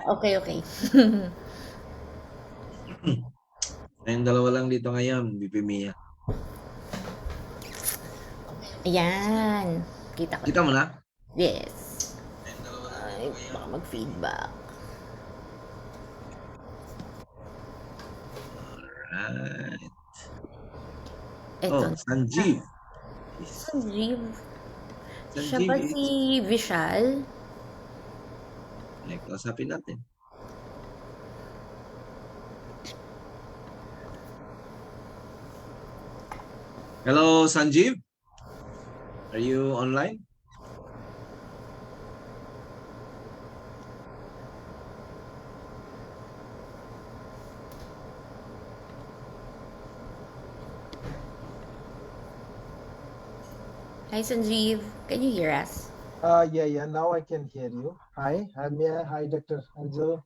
Okay, okay. Tayong dalawa lang dito ngayon, BP Mia. Ayan. Kita ko na. Kita mo na? Yes. Ay, baka mag-feedback. Alright. Eto Oh, na. Sanjeev. Sanjeev. Siya Sanjeev ba si is... Vishal? kausapin natin. Hello, Sanjeev. Are you online? Hi, Sanjeev. Can you hear us? Yeah. Now I can hear you. Hi, I'm here. Hi, Dr. Anzo.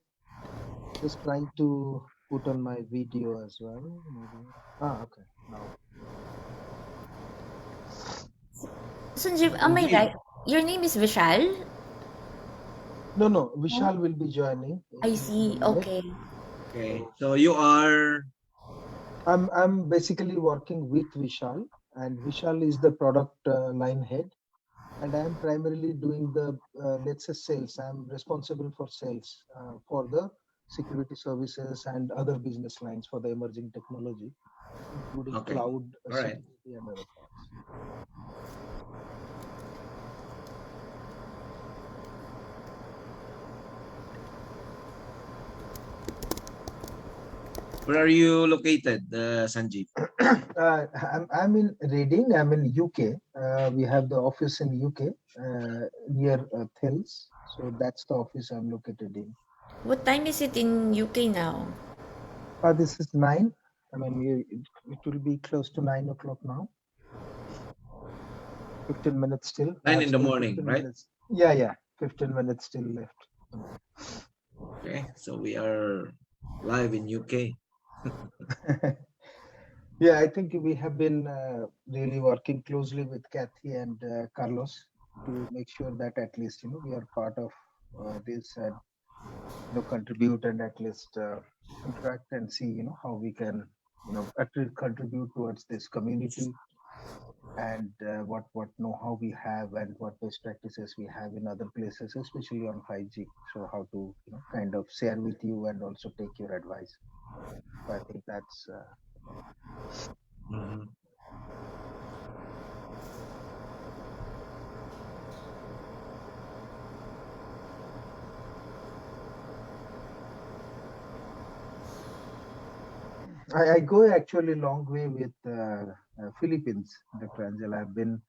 Just trying to put on my video as well. Maybe. Okay. Now. Sanjeev, am I Sanjeev. right? Your name is Vishal? No. No? Vishal will be joining I in a see. minute. Okay. Okay. So So you are... I'm basically working with Vishal, and Vishal is the product line head, and I'm primarily doing the let's say sales. I'm responsible for sales for the security services and other business lines for the emerging technology, including Okay. cloud All right. security and other parts. Where are you located, Sanjeev? I'm in Reading. I'm in UK. We have the office in UK near Thales. So that's the office I'm located in. What time is it in UK now? This is 9. I mean, it will be close to 9 o'clock now. 15 minutes still. I 9 have in the still morning, 15 right? minutes. Yeah. 15 minutes still left. Okay. So we are live in UK. Yeah, I think we have been really working closely with Kathy and Carlos to make sure that at least we are part of this and contribute and at least interact and see how we can at least contribute towards this community and what know-how we have and what best practices we have in other places, especially on 5G. So how to kind of share with you and also take your advice. So I think that's Mhm. I go actually a long way with Philippines, Dr. Angela. I've been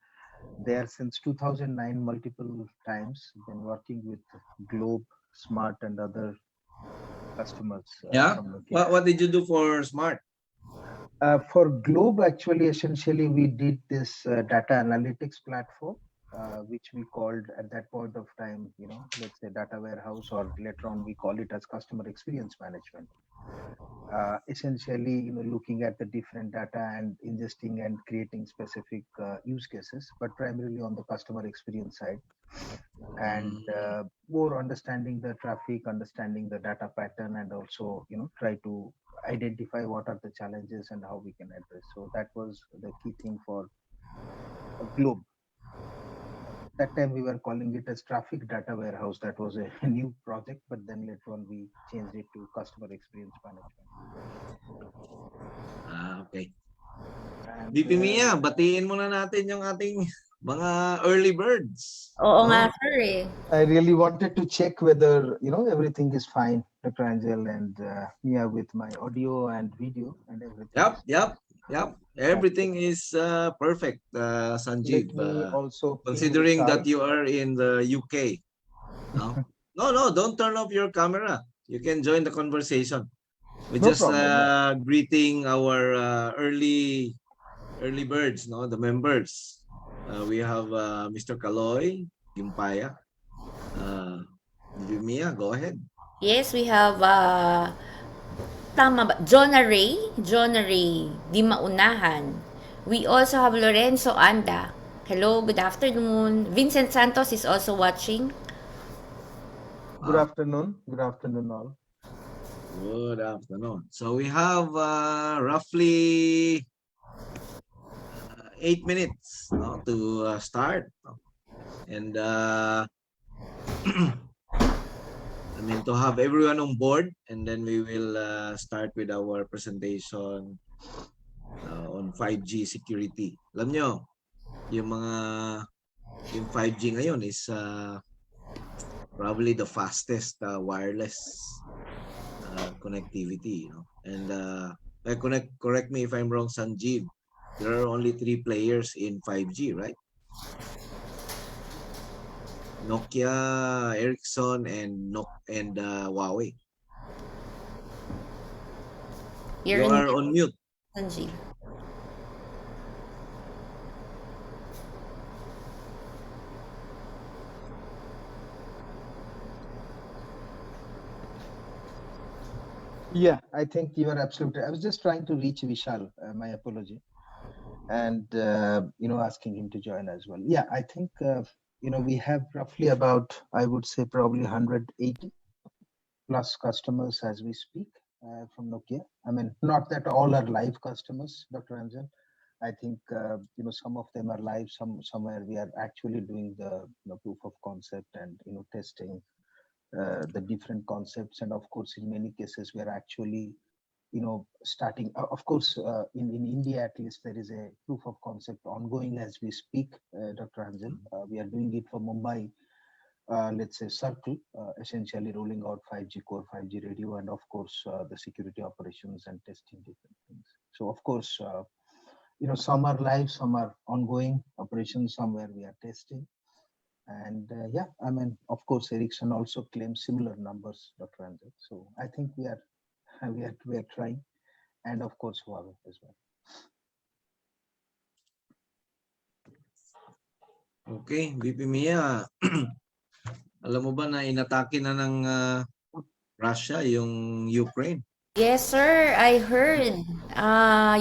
there since 2009 multiple times. Been working with Globe, Smart, and other customers Yeah. from Nokia. What did you do for Smart? For Globe, actually, essentially, we did this data analytics platform, which we called at that point of time, let's say data warehouse, or later on we call it as customer experience management. Essentially, looking at the different data and ingesting and creating specific use cases, but primarily on the customer experience side, and Mm, more understanding the traffic, understanding the data pattern, and also try to identify what are the challenges and how we can address. So that was the key thing for Globe. That time we were calling it as traffic data warehouse. That was a new project, but then later on we changed it to customer experience management. okay. And BP Mia, batiin muna natin yung ating mga early birds. Oo nga, No? sir eh. I really wanted to check whether everything is fine, Dr. Angel and Mia, with my audio and video and everything is fine. Yep. That's Everything okay. is perfect, Let Sanjeev. me also ping Considering that Vishal. you are in the UK. No? No, don't turn off your camera. You can join the conversation. We No just problem. No problem. greeting our early birds, no, the members. We have Mr. Kaloy, Gimpaya. Uh, Mia, go ahead. Yes, we have, tama ba? Jonah Ray. Jonah Ray. Di maunahan. We also have Lorenzo Anda. Hello, good afternoon. Vincent Santos is also watching. Good Ah, afternoon. Good afternoon, all. good afternoon. So we have roughly 8 minutes to start. And I mean, to have everyone on board, and then we will start with our presentation on 5G security. Alam nyo, yung 5G ngayon is probably the fastest wireless connectivity, and correct me if I'm wrong, Sanjeev, there are only 3 players in 5G, right? Nokia, Ericsson, and Huawei. You You're are on mute. Sanjeev. Yeah, I think you are absolutely. I was just trying to reach Vishal. My apology, and asking him to join as well. Yeah, I think we have roughly about, I would say, probably 180 plus customers as we speak from Nokia. I mean, not that all are live customers, Dr. Ranjan. I think some of them are live. Somewhere we are actually doing the proof of concept and testing the different concepts. And of course, in many cases, we are actually starting. Of course, in India at least, there is a proof of concept ongoing as we speak, Dr. Ranjan. We are doing it for Mumbai. Let's say Circle, essentially rolling out 5G core, 5G radio, and of course the security operations and testing different things. So of course, some are live, some are ongoing operations, somewhere we are testing. And yeah, I mean, of course, Ericsson also claims similar numbers, Dr. Anjay. So I think we are trying, and of course Huawei as well. Okay, VP Mia, alam mo ba na inatake na ng Russia yung Ukraine? Yes, sir. I heard.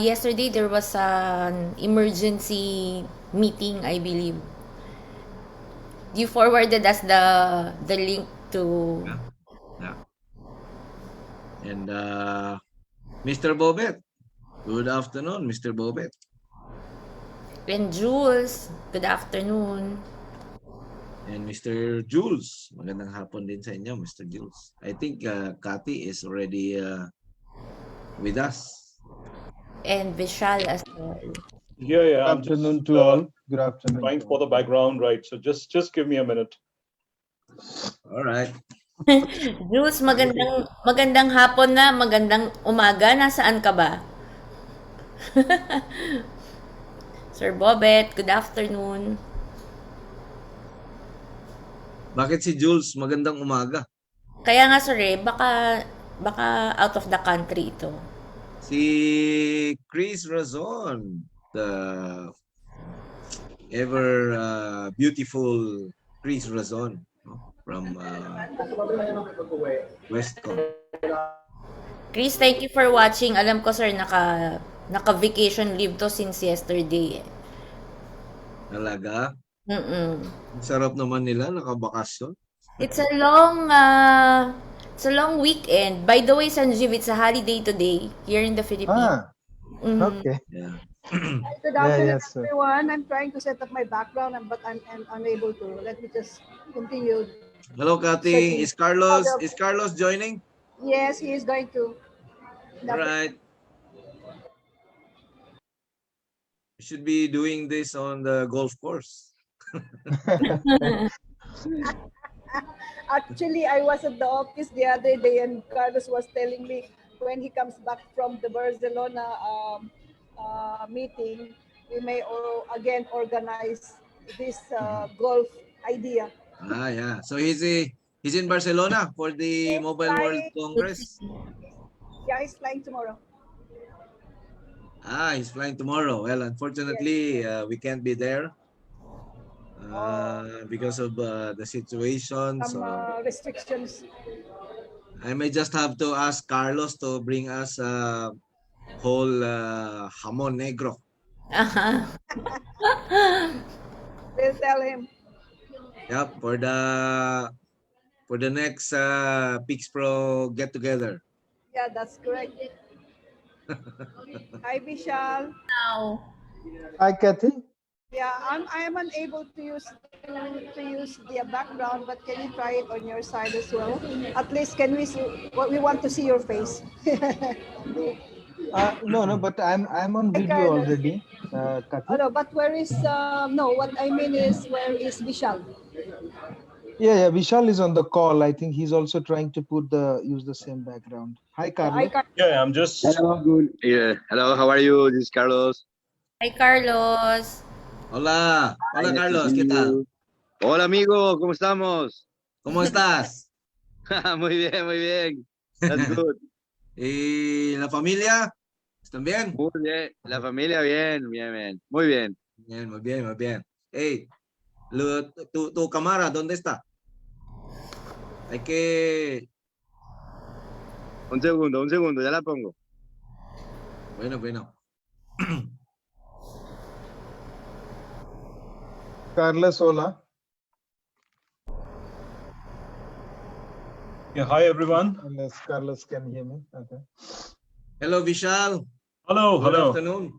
Yesterday there was an emergency meeting, I believe. You forwarded us the link to. Yeah. And Mr. Bobet, good afternoon, Mr. Bobet. And Jules, good afternoon. And Mr. Jules, magandang hapon din sa inyo, Mr. Jules. I think Cathy is already with us. And Vishal as well. Yeah. Good afternoon to all. Good afternoon. Trying for the background, right? So just give me a minute. All right. Jules, magandang hapon na, magandang umaga. Nasaan ka ba? Sir Bobet, good afternoon. Bakit si Jules magandang umaga? Kaya nga sir, baka out of the country ito. Si Chris Razon, the ever beautiful Chris Razon, from Westcom. Chris, thank you for watching. Alam ko sir, naka-vacation leave to since yesterday. Talaga? Mm-mm. Sarap naman nila, nakabakasyon. It's a long weekend. By the way, Sanjeev, it's a holiday today here in the Philippines. Okay. Yeah. Good afternoon, yes, sir. everyone. I'm trying to set up my background, but I'm unable to. Let me just continue. Hello, Cathy. Is Carlos joining? Yes, he is going to. All right. We should be doing this on the golf course. Actually, I was at the office the other day, and Carlos was telling me when he comes back from the Barcelona meeting, we may again organize this golf idea. Yeah. So he's in Barcelona for the Mobile World Congress. Yeah, he's flying tomorrow. He's flying tomorrow. Well, unfortunately, we can't be there because of the situation. Some restrictions. I may just have to ask Carlos to bring us whole jamon negro. We'll tell him. Yep, for the for the next Pix Pro get together. Yeah, that's correct. Hi, Vishal. Now, Hi, Kathy. Yeah, I am unable to use the background, but can you try it on your side as well? At least can we see what we want to see your face. No, but I'm on Hi, video Carlos. already, Oh Kathy. no, but where is no? What I mean is where is Vishal? Yeah, Vishal is on the call. I think he's also trying to use the same background. Hi, Hi, Carlos. Carlos. Yeah, I'm just. Hello, good. Yeah. Hello, how are you? This is Carlos. hi Carlos. Hola, Hi, hola nice to Carlos, see ¿qué tal? you. Hola, amigo, ¿cómo estamos? ¿Cómo estás? Muy bien, muy bien. That's good. ¿Y la familia? ¿Están bien? Muy bien. La familia, bien, bien, bien. Muy bien. Bien, muy bien, muy bien. Hey, tu cámara, ¿dónde está? Hay que... Un segundo, ya la pongo. Bueno. Carlos, hola. Yeah, hi everyone. Unless Carlos can hear me. Okay. Hello, Vishal. Hello, Good hello. afternoon.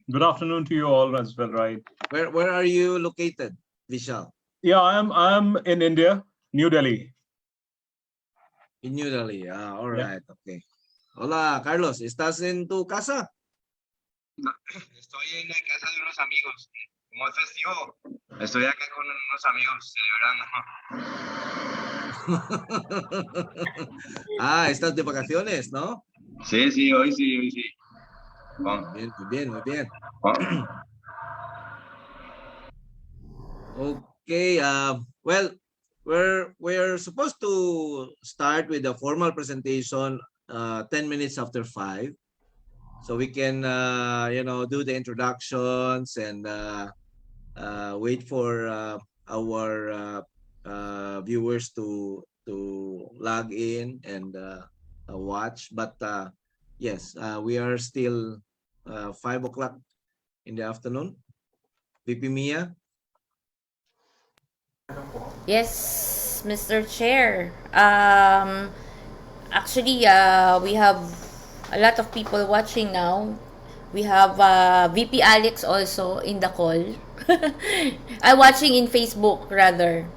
Good afternoon to you all as well, right? Where are you located, Vishal? Yeah, I'm in India, New Delhi. In New Delhi. All Yeah. right, okay. Hola, Carlos. ¿Estás en tu casa? Estoy en la casa de unos amigos. Como es festivo, estoy acá con unos amigos celebrando. Estás de vacaciones, ¿no? Sí, hoy sí. Con- Bien, muy bien, muy bien. con- Okay, well, we're supposed to start with a formal presentation 10 minutes after 5. So we can, do the introductions and wait for our viewers to log in and watch. But yes, we are still 5 o'clock in the afternoon. VP Mia. Yes, Mr. Chair. Actually, we have a lot of people watching now. We have VP Alex also in the call. I'm watching in Facebook rather.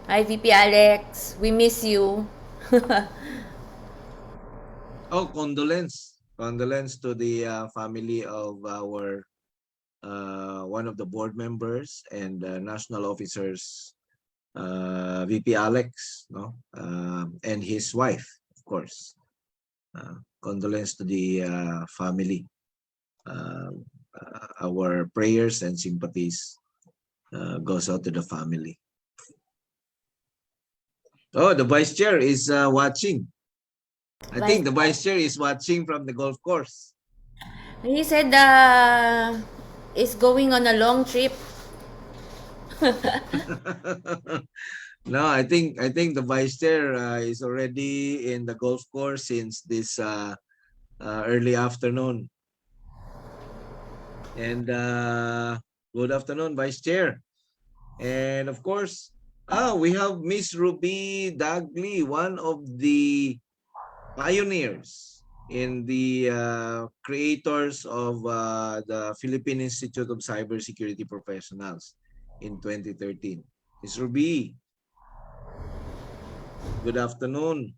Hi, VP Alex. We miss you. Oh, condolence to the family of our one of the board members and national officers, VP Alex, no, and his wife, of course. Condolence to the family. Our prayers and sympathies goes out to the family. Oh, the vice chair is watching. I think the vice chair is watching from the golf course. He said is going on a long trip. No, I think the vice chair is already in the golf course since this early afternoon. And good afternoon, vice chair. And of course, we have Miss Ruby Dagley, one of the pioneers in the creators of the Philippine Institute of Cybersecurity Professionals in 2013. Miss Ruby, good afternoon.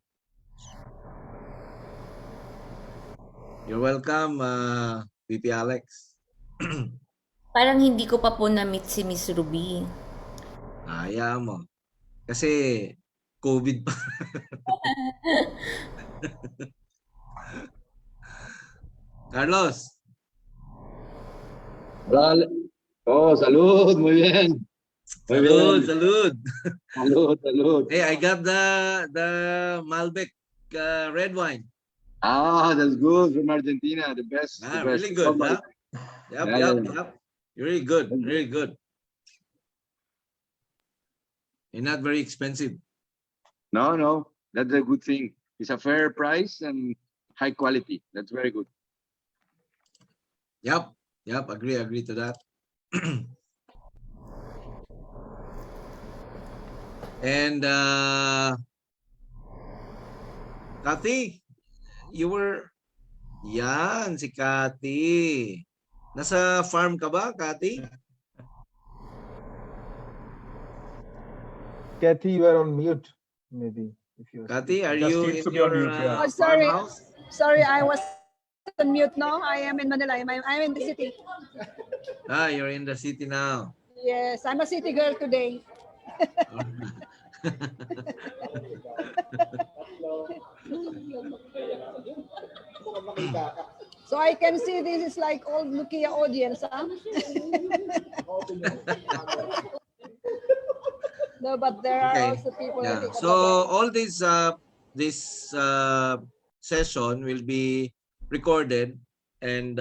You're welcome, VP Alex. Parang hindi ko pa po na-meet si Miss Ruby. Ayaw mo. Kasi COVID pa. Carlos. Hola. Oh, salud, muy bien. Muy Salud, bien. salud. Salud. Hey, I got the Malbec red wine. That's good from Argentina. The best. The best. Really good. Oh, Huh? Yep. Really good. Really good. And not very expensive. No. That's a good thing. It's a fair price and high quality. That's very good. Yep. Agree to that. And Kathy, you were... Yan, si Kathy. Nasa farm ka ba, Kathy? Kathy, you are on mute, maybe. If you're Kathy, are Just you seems in to be on your mute, yeah. Oh, sorry. farmhouse? Sorry, I was on mute now. I am in Manila. I'm in the city. You're in the city now. Yes, I'm a city girl today. So I can see this is like old Nokia audience, huh? No, but there are Okay. also people. Yeah. I think, So all this session will be recorded, and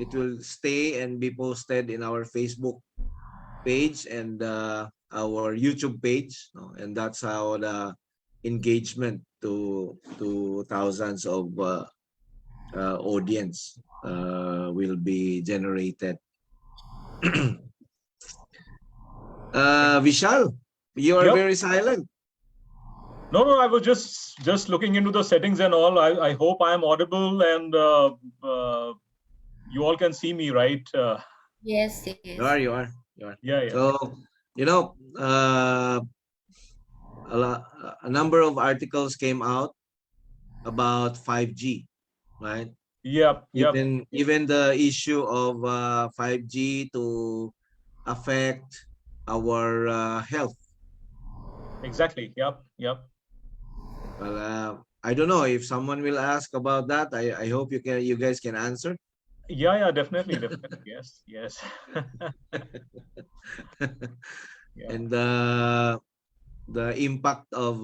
it will stay and be posted in our Facebook page and our YouTube page, no? And that's how the engagement to thousands of audience will be generated. Vishal, you are Yep. very silent. No, I was just looking into the settings and all. I hope I am audible and you all can see me, right? Yes, You are. Yeah. So, you know, a number of articles came out about 5G, right? Yep. Even the issue of 5G to affect our health. Exactly. Yep. Well, I don't know if someone will ask about that. I hope you guys can answer. Yeah, definitely. Yes. Yeah. And the impact of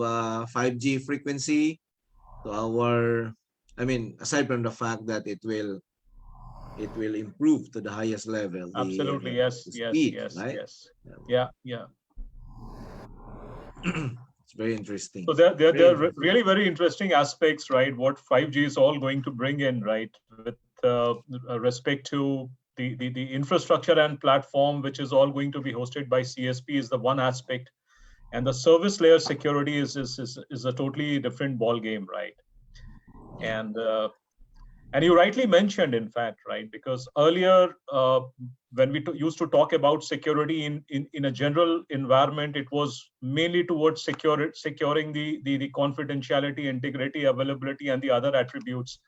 5G frequency to our, I mean, aside from the fact that it will improve to the highest level. Absolutely. Yes. Speed, Yes. right? Yeah. It's very interesting. So there are really very interesting aspects, right? What 5G is all going to bring in, right? With respect to the infrastructure and platform, which is all going to be hosted by CSP, is the one aspect, and the service layer security is a totally different ball game, right? And you rightly mentioned, in fact, right? Because earlier, when we used to talk about security in a general environment, it was mainly towards securing the confidentiality, integrity, availability, and the other attributes.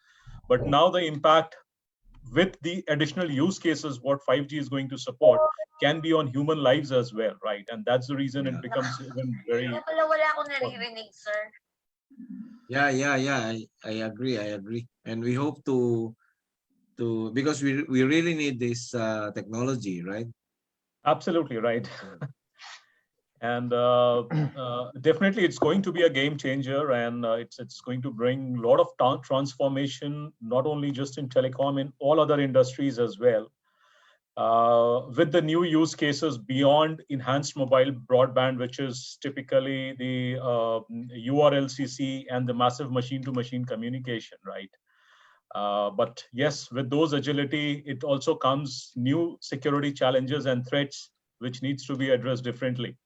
But now the impact with the additional use cases, what 5G is going to support, can be on human lives as well, right? And that's the reason it becomes even very important. Yeah. I agree. And we hope to because we really need this technology, right? Absolutely right. And definitely it's going to be a game changer, and it's going to bring a lot of transformation, not only just in telecom, in all other industries as well. With the new use cases beyond enhanced mobile broadband, which is typically the URLCC and the massive machine-to-machine communication, right? But yes, with those agility, it also comes new security challenges and threats, which needs to be addressed differently.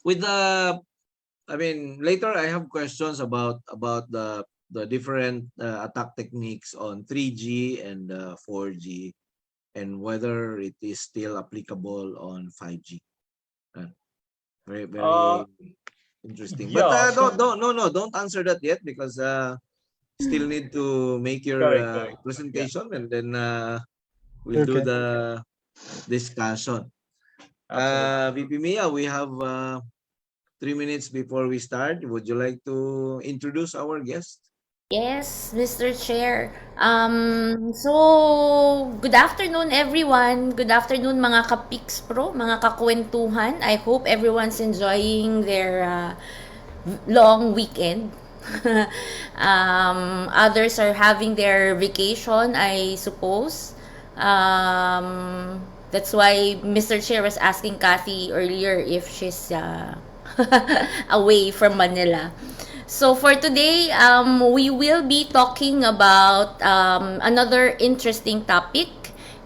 With the, I mean, later I have questions about the different attack techniques on 3G and 4G, and whether it is still applicable on 5G. Very interesting. Yeah, But don't answer that yet, because still need to make your correct. presentation, and then we'll do the discussion. VP Mia, we have 3 minutes before we start. Would you like to introduce our guest? Yes, Mr. Chair. So, good afternoon everyone. Good afternoon mga ka-Pix Pro, mga kakwentuhan. I hope everyone's enjoying their long weekend. Others are having their vacation, I suppose. That's why Mr. Chair was asking Kathy earlier if she's away from Manila. So for today, we will be talking about another interesting topic.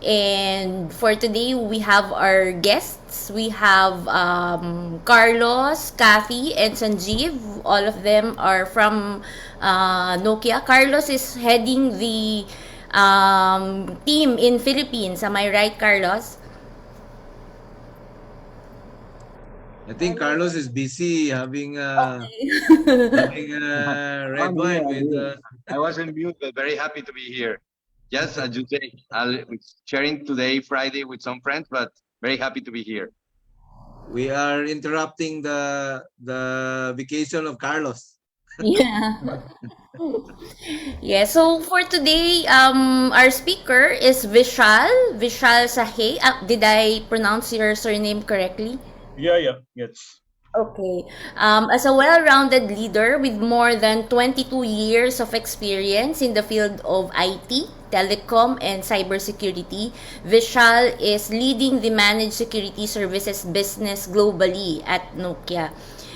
And for today, we have our guests. We have Carlos, Kathy, and Sanjeev. All of them are from Nokia. Carlos is heading the team in Philippines. Am I right, Carlos? I think Carlos is busy having having a red I'm wine here, I'm with here. I was in mute, but very happy to be here. Just as you say, I'll sharing today, Friday, with some friends, but very happy to be here. we are interrupting the vacation of Carlos. Yeah. Yeah, so for today, our speaker is Vishal Sahe. Did I pronounce your surname correctly? Yeah, yes. Okay. As a well-rounded leader with more than 22 years of experience in the field of IT, telecom, and cybersecurity, Vishal is leading the managed security services business globally at Nokia.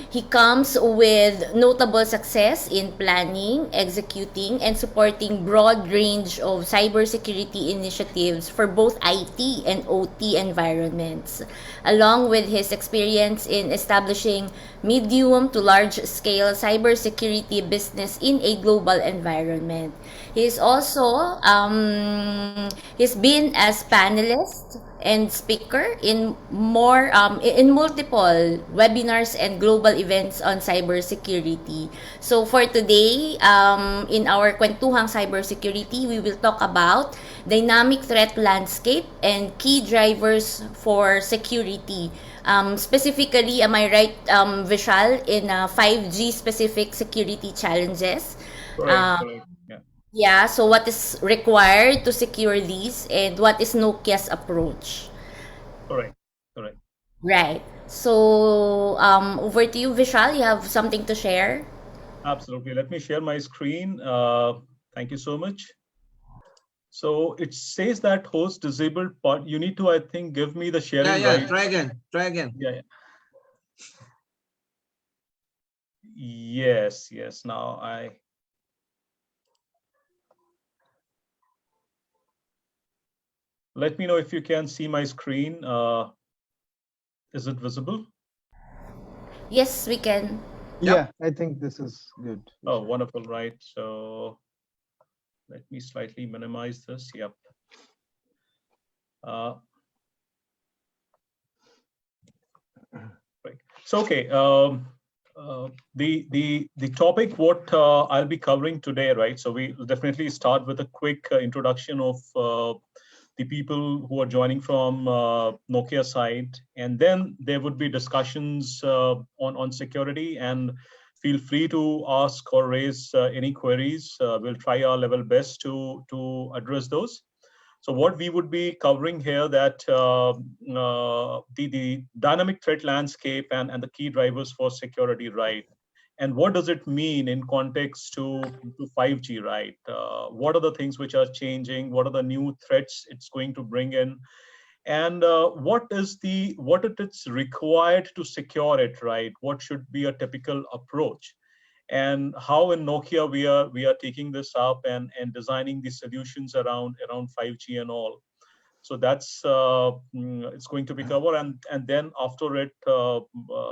He comes with notable success in planning, executing, and supporting broad range of cybersecurity initiatives for both IT and OT environments, along with his experience in establishing medium to large scale cybersecurity business in a global environment. He's also he's been as panelist and speaker in in multiple webinars and global events on cybersecurity. So for today, in our Kwentuhang Cybersecurity, we will talk about dynamic threat landscape and key drivers for security. Specifically, am I right, Vishal, in 5G specific security challenges? Correct, correct. Yeah. Yeah, so what is required to secure these and what is Nokia's approach? Correct, correct. Right. So, over to you, Vishal. You have something to share? Absolutely. Let me share my screen. Thank you so much. So it says that host disabled part. You need to, I think, give me the sharing Yeah, right. try again. Try again. Yeah. Yes. Now let me know if you can see my screen. Is it visible? Yes, we can. Yeah, I think this is good. Oh, wonderful. Right. So let me slightly minimize this. Yep. Right. So, okay. The topic what I'll be covering today, right? So we definitely start with a quick introduction of the people who are joining from Nokia side, and then there would be discussions on security. And feel free to ask or raise any queries. We'll try our level best to address those. So what we would be covering here that the dynamic threat landscape and the key drivers for security, right? And what does it mean in context to 5G, right? What are the things which are changing? What are the new threats it's going to bring in? And what it is required to secure it, right? What should be a typical approach? And how in Nokia we are taking this up and designing the solutions around 5G and all. So that's it's going to be covered, and then after it,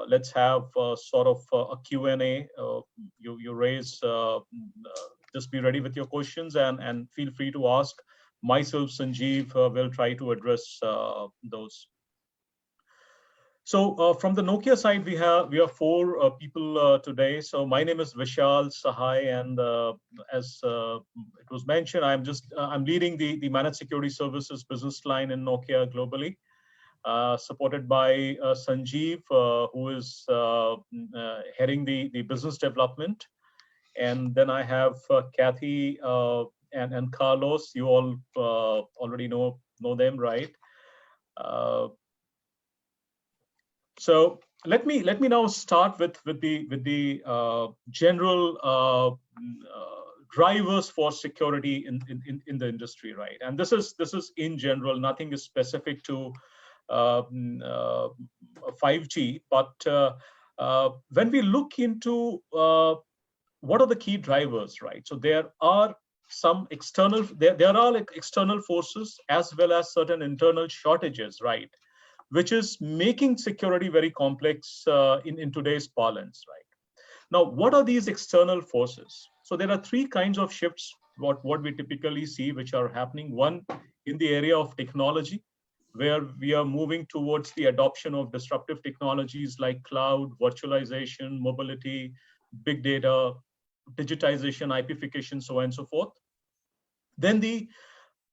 let's have sort of a Q&A. You raise, just be ready with your questions and feel free to ask. Myself, Sanjeev, will try to address those. So from the Nokia side, we are four people today. So my name is Vishal Sahay, and as it was mentioned, I'm leading the managed security services business line in Nokia globally, supported by Sanjeev, who is heading the business development, and then I have Kathy and Carlos. You all already know them, right? So let me now start with the general drivers for security in the industry, right? And this is in general, nothing is specific to 5G, but when we look into what are the key drivers, right? So there are some external, there are like external forces as well as certain internal shortages, right? Which is making security very complex in today's parlance, right? Now, what are these external forces? So there are three kinds of shifts, what we typically see, which are happening. One, in the area of technology, where we are moving towards the adoption of disruptive technologies like cloud, virtualization, mobility, big data, digitization, IPification, so on and so forth. Then the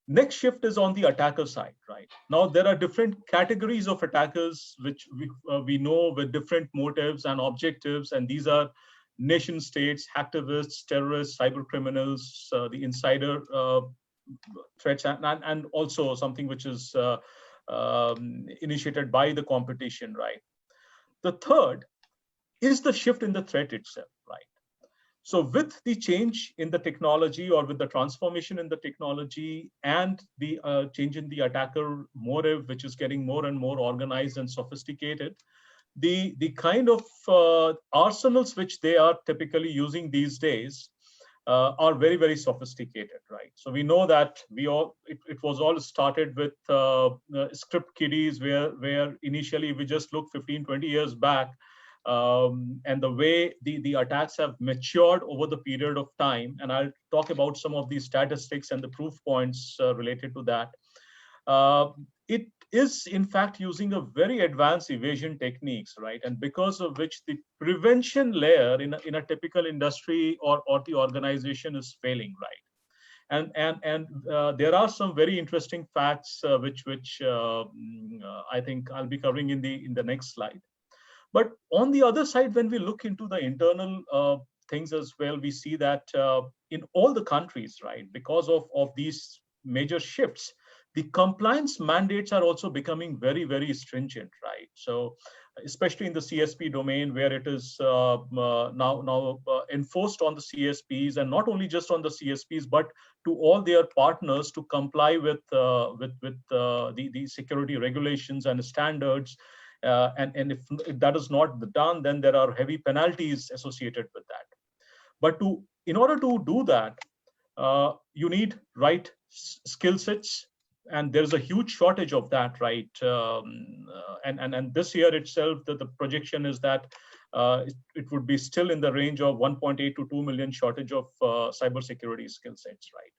next shift is on the attacker side, right? Now, there are different categories of attackers, which we know with different motives and objectives, and these are nation states, hacktivists, terrorists, cyber criminals, the insider threats, and also something which is initiated by the competition, right? The third is the shift in the threat itself, right? So with the change in the technology, or with the transformation in the technology, and the change in the attacker motive, which is getting more and more organized and sophisticated, the kind of arsenals which they are typically using these days are very, very sophisticated, right? So we know that it was all started with script kiddies, where initially we just look 15, 20 years back, and the way the attacks have matured over the period of time. And I'll talk about some of these statistics and the proof points related to that. It is in fact using a very advanced evasion techniques, right? And because of which the prevention layer in a typical industry or the organization is failing, right? And there are some very interesting facts which I think I'll be covering in the next slide. But on the other side, when we look into the internal things as well, we see that in all the countries, right, because of these major shifts, the compliance mandates are also becoming very, very stringent, right? So especially in the CSP domain, where it is now enforced on the CSPs, and not only just on the CSPs, but to all their partners to comply with the security regulations and standards. And if that is not done, then there are heavy penalties associated with that. But in order to do that, you need right skill sets, and there's a huge shortage of that, right? And this year itself, the projection is that it would be still in the range of 1.8 to 2 million shortage of cybersecurity skill sets, right?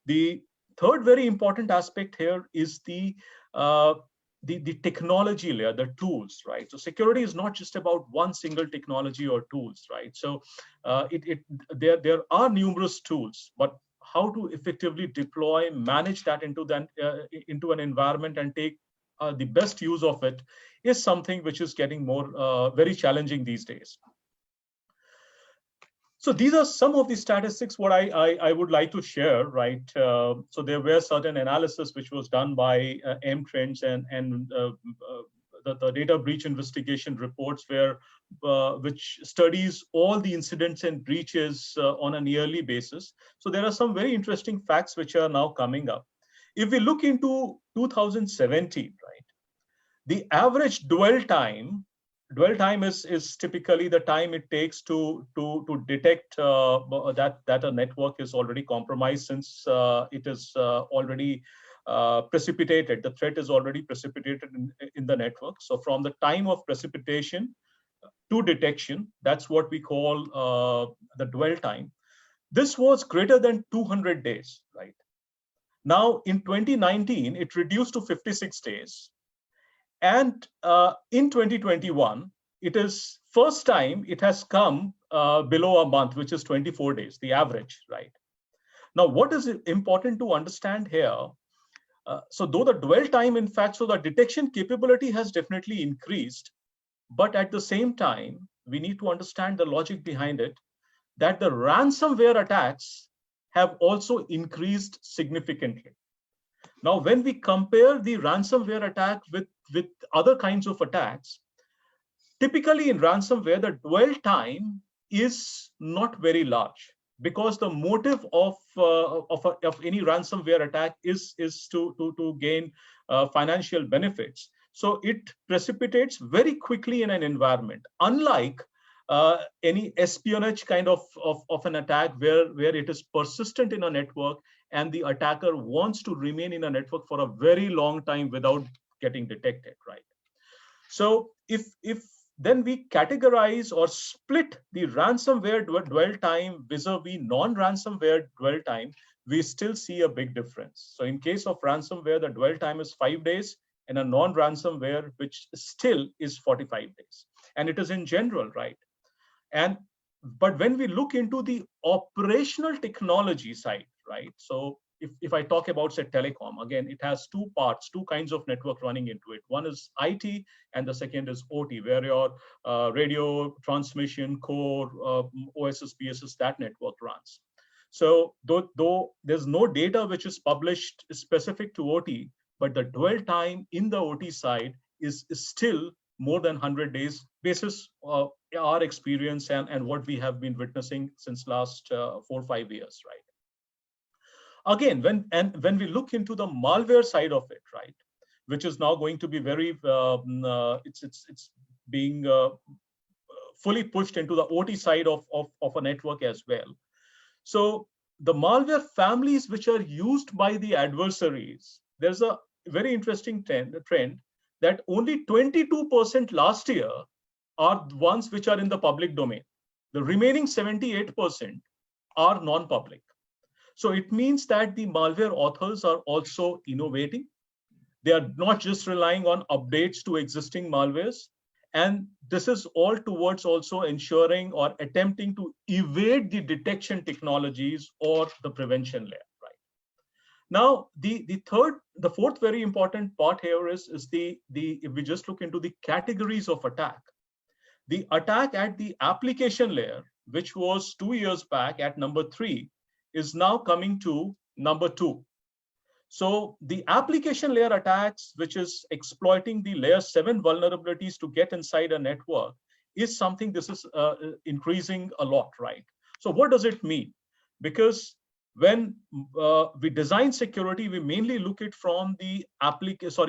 The third very important aspect here is the technology layer, the tools, right? So security is not just about one single technology or tools, right? So there are numerous tools, but how to effectively deploy, manage that into an environment and take the best use of it is something which is getting more very challenging these days. So these are some of the statistics what I would like to share, right? So there were certain analysis which was done by M-Trends and the data breach investigation reports, which studies all the incidents and breaches on a yearly basis. So there are some very interesting facts which are now coming up. If we look into 2017, right, the average dwell time is typically the time it takes to detect that a network is already compromised, since it is already precipitated. The threat is already precipitated in the network. So from the time of precipitation to detection, that's what we call the dwell time. This was greater than 200 days, right? Now in 2019, it reduced to 56 days. And in 2021, it is first time it has come below a month, which is 24 days, the average, right? Now, what is important to understand here? So though the dwell time, in fact, so the detection capability has definitely increased, but at the same time, we need to understand the logic behind it, that the ransomware attacks have also increased significantly. Now, when we compare the ransomware attack with other kinds of attacks, typically in ransomware, the dwell time is not very large, because the motive of any ransomware attack is to gain financial benefits. So it precipitates very quickly in an environment, unlike any espionage kind of an attack where it is persistent in a network and the attacker wants to remain in a network for a very long time without getting detected, right? So if then we categorize or split the ransomware dwell time vis-a-vis non-ransomware dwell time, we still see a big difference. So in case of ransomware, the dwell time is 5 days, and a non-ransomware, which still is 45 days. And it is in general, right? But when we look into the operational technology side, right? So if I talk about, say, telecom, again, it has two parts, two kinds of network running into it. One is IT, and the second is OT, where your radio transmission core, OSS, BSS, that network runs. So though there's no data which is published specific to OT, but the dwell time in the OT side is still more than 100 days, basis our experience and what we have been witnessing since last 4 or 5 years, right? Again, when we look into the malware side of it, right, which is now going to be very, it's being fully pushed into the OT side of a network as well. So the malware families which are used by the adversaries, there's a very interesting trend that only 22% last year are the ones which are in the public domain. The remaining 78% are non-public. So it means that the malware authors are also innovating. They are not just relying on updates to existing malwares. And this is all towards also ensuring or attempting to evade the detection technologies or the prevention layer, right? Now, the fourth very important part here is if we just look into the categories of attack. The attack at the application layer, which was 2 years back at number 3, is now coming to number 2. So the application layer attacks, which is exploiting the layer 7 vulnerabilities to get inside a network, is something this is increasing a lot, right? So what does it mean? Because when we design security, we mainly look at it from the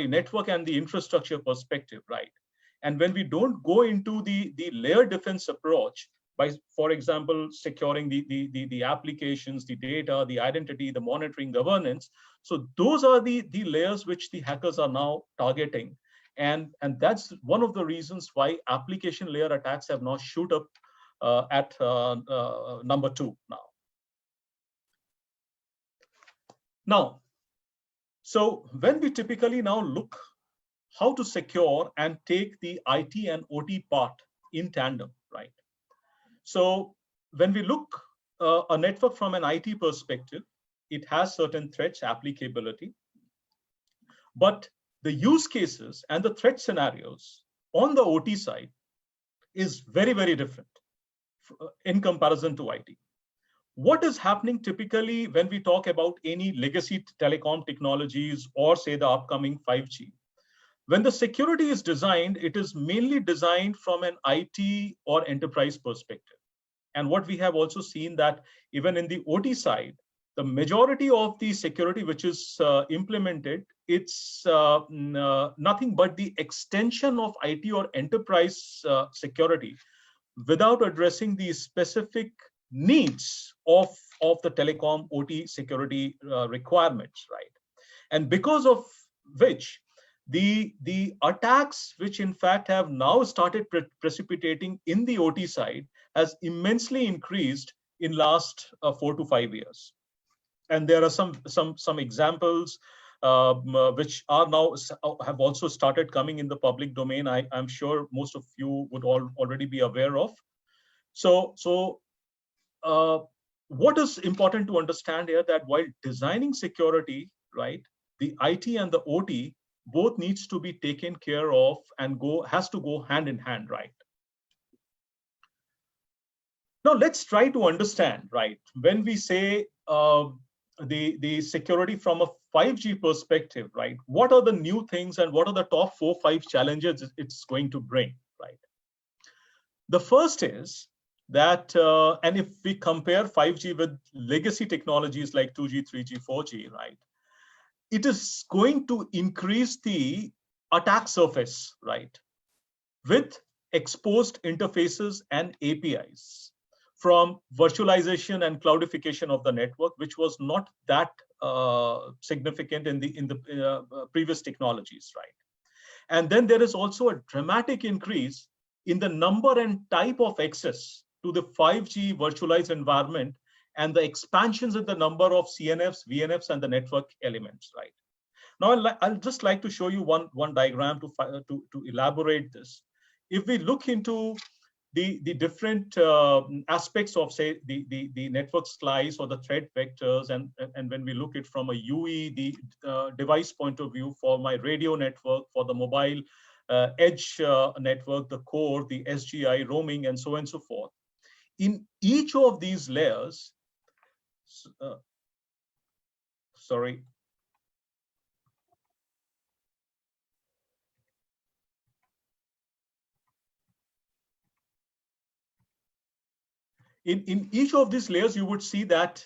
network and the infrastructure perspective, right? And when we don't go into the layer defense approach, by, for example, securing the applications, the data, the identity, the monitoring, governance. So those are the layers which the hackers are now targeting. And that's one of the reasons why application layer attacks have now shoot up at number 2 now. Now, so when we typically now look how to secure and take the IT and OT part in tandem, right? So when we look a network from an IT perspective, it has certain threats applicability, but the use cases and the threat scenarios on the OT side is very, very different in comparison to IT. What is happening typically when we talk about any legacy telecom technologies or say the upcoming 5G? When the security is designed, it is mainly designed from an IT or enterprise perspective. And what we have also seen that even in the OT side, the majority of the security which is implemented, it's nothing but the extension of IT or enterprise security without addressing the specific needs of the telecom OT security requirements, right? And because of which, the attacks which in fact have now started precipitating in the OT side has immensely increased in last 4 to 5 years. And there are some examples which are now have also started coming in the public domain. I'm sure most of you would already be aware of. So what is important to understand here that while designing security, right, the IT and the OT both needs to be taken care of and has to go hand in hand, right? Now let's try to understand, right, when we say the security from a 5G perspective, right, what are the new things and what are the top 4 or 5 challenges it's going to bring, right? The first is that, and if we compare 5G with legacy technologies like 2G, 3G, 4G, right, it is going to increase the attack surface, right, with exposed interfaces and APIs from virtualization and cloudification of the network, which was not that significant in the previous technologies, right? And then there is also a dramatic increase in the number and type of access to the 5G virtualized environment and the expansions in the number of CNFs, VNFs, and the network elements, right? Now, I'll just like to show you one diagram to elaborate this. If we look into the different aspects of, say, the network slice or the threat vectors, and when we look at from a UE, the device point of view, for my radio network, for the mobile edge network, the core, the SGI, roaming, and so on and so forth. In each of these layers, in each of these layers, you would see that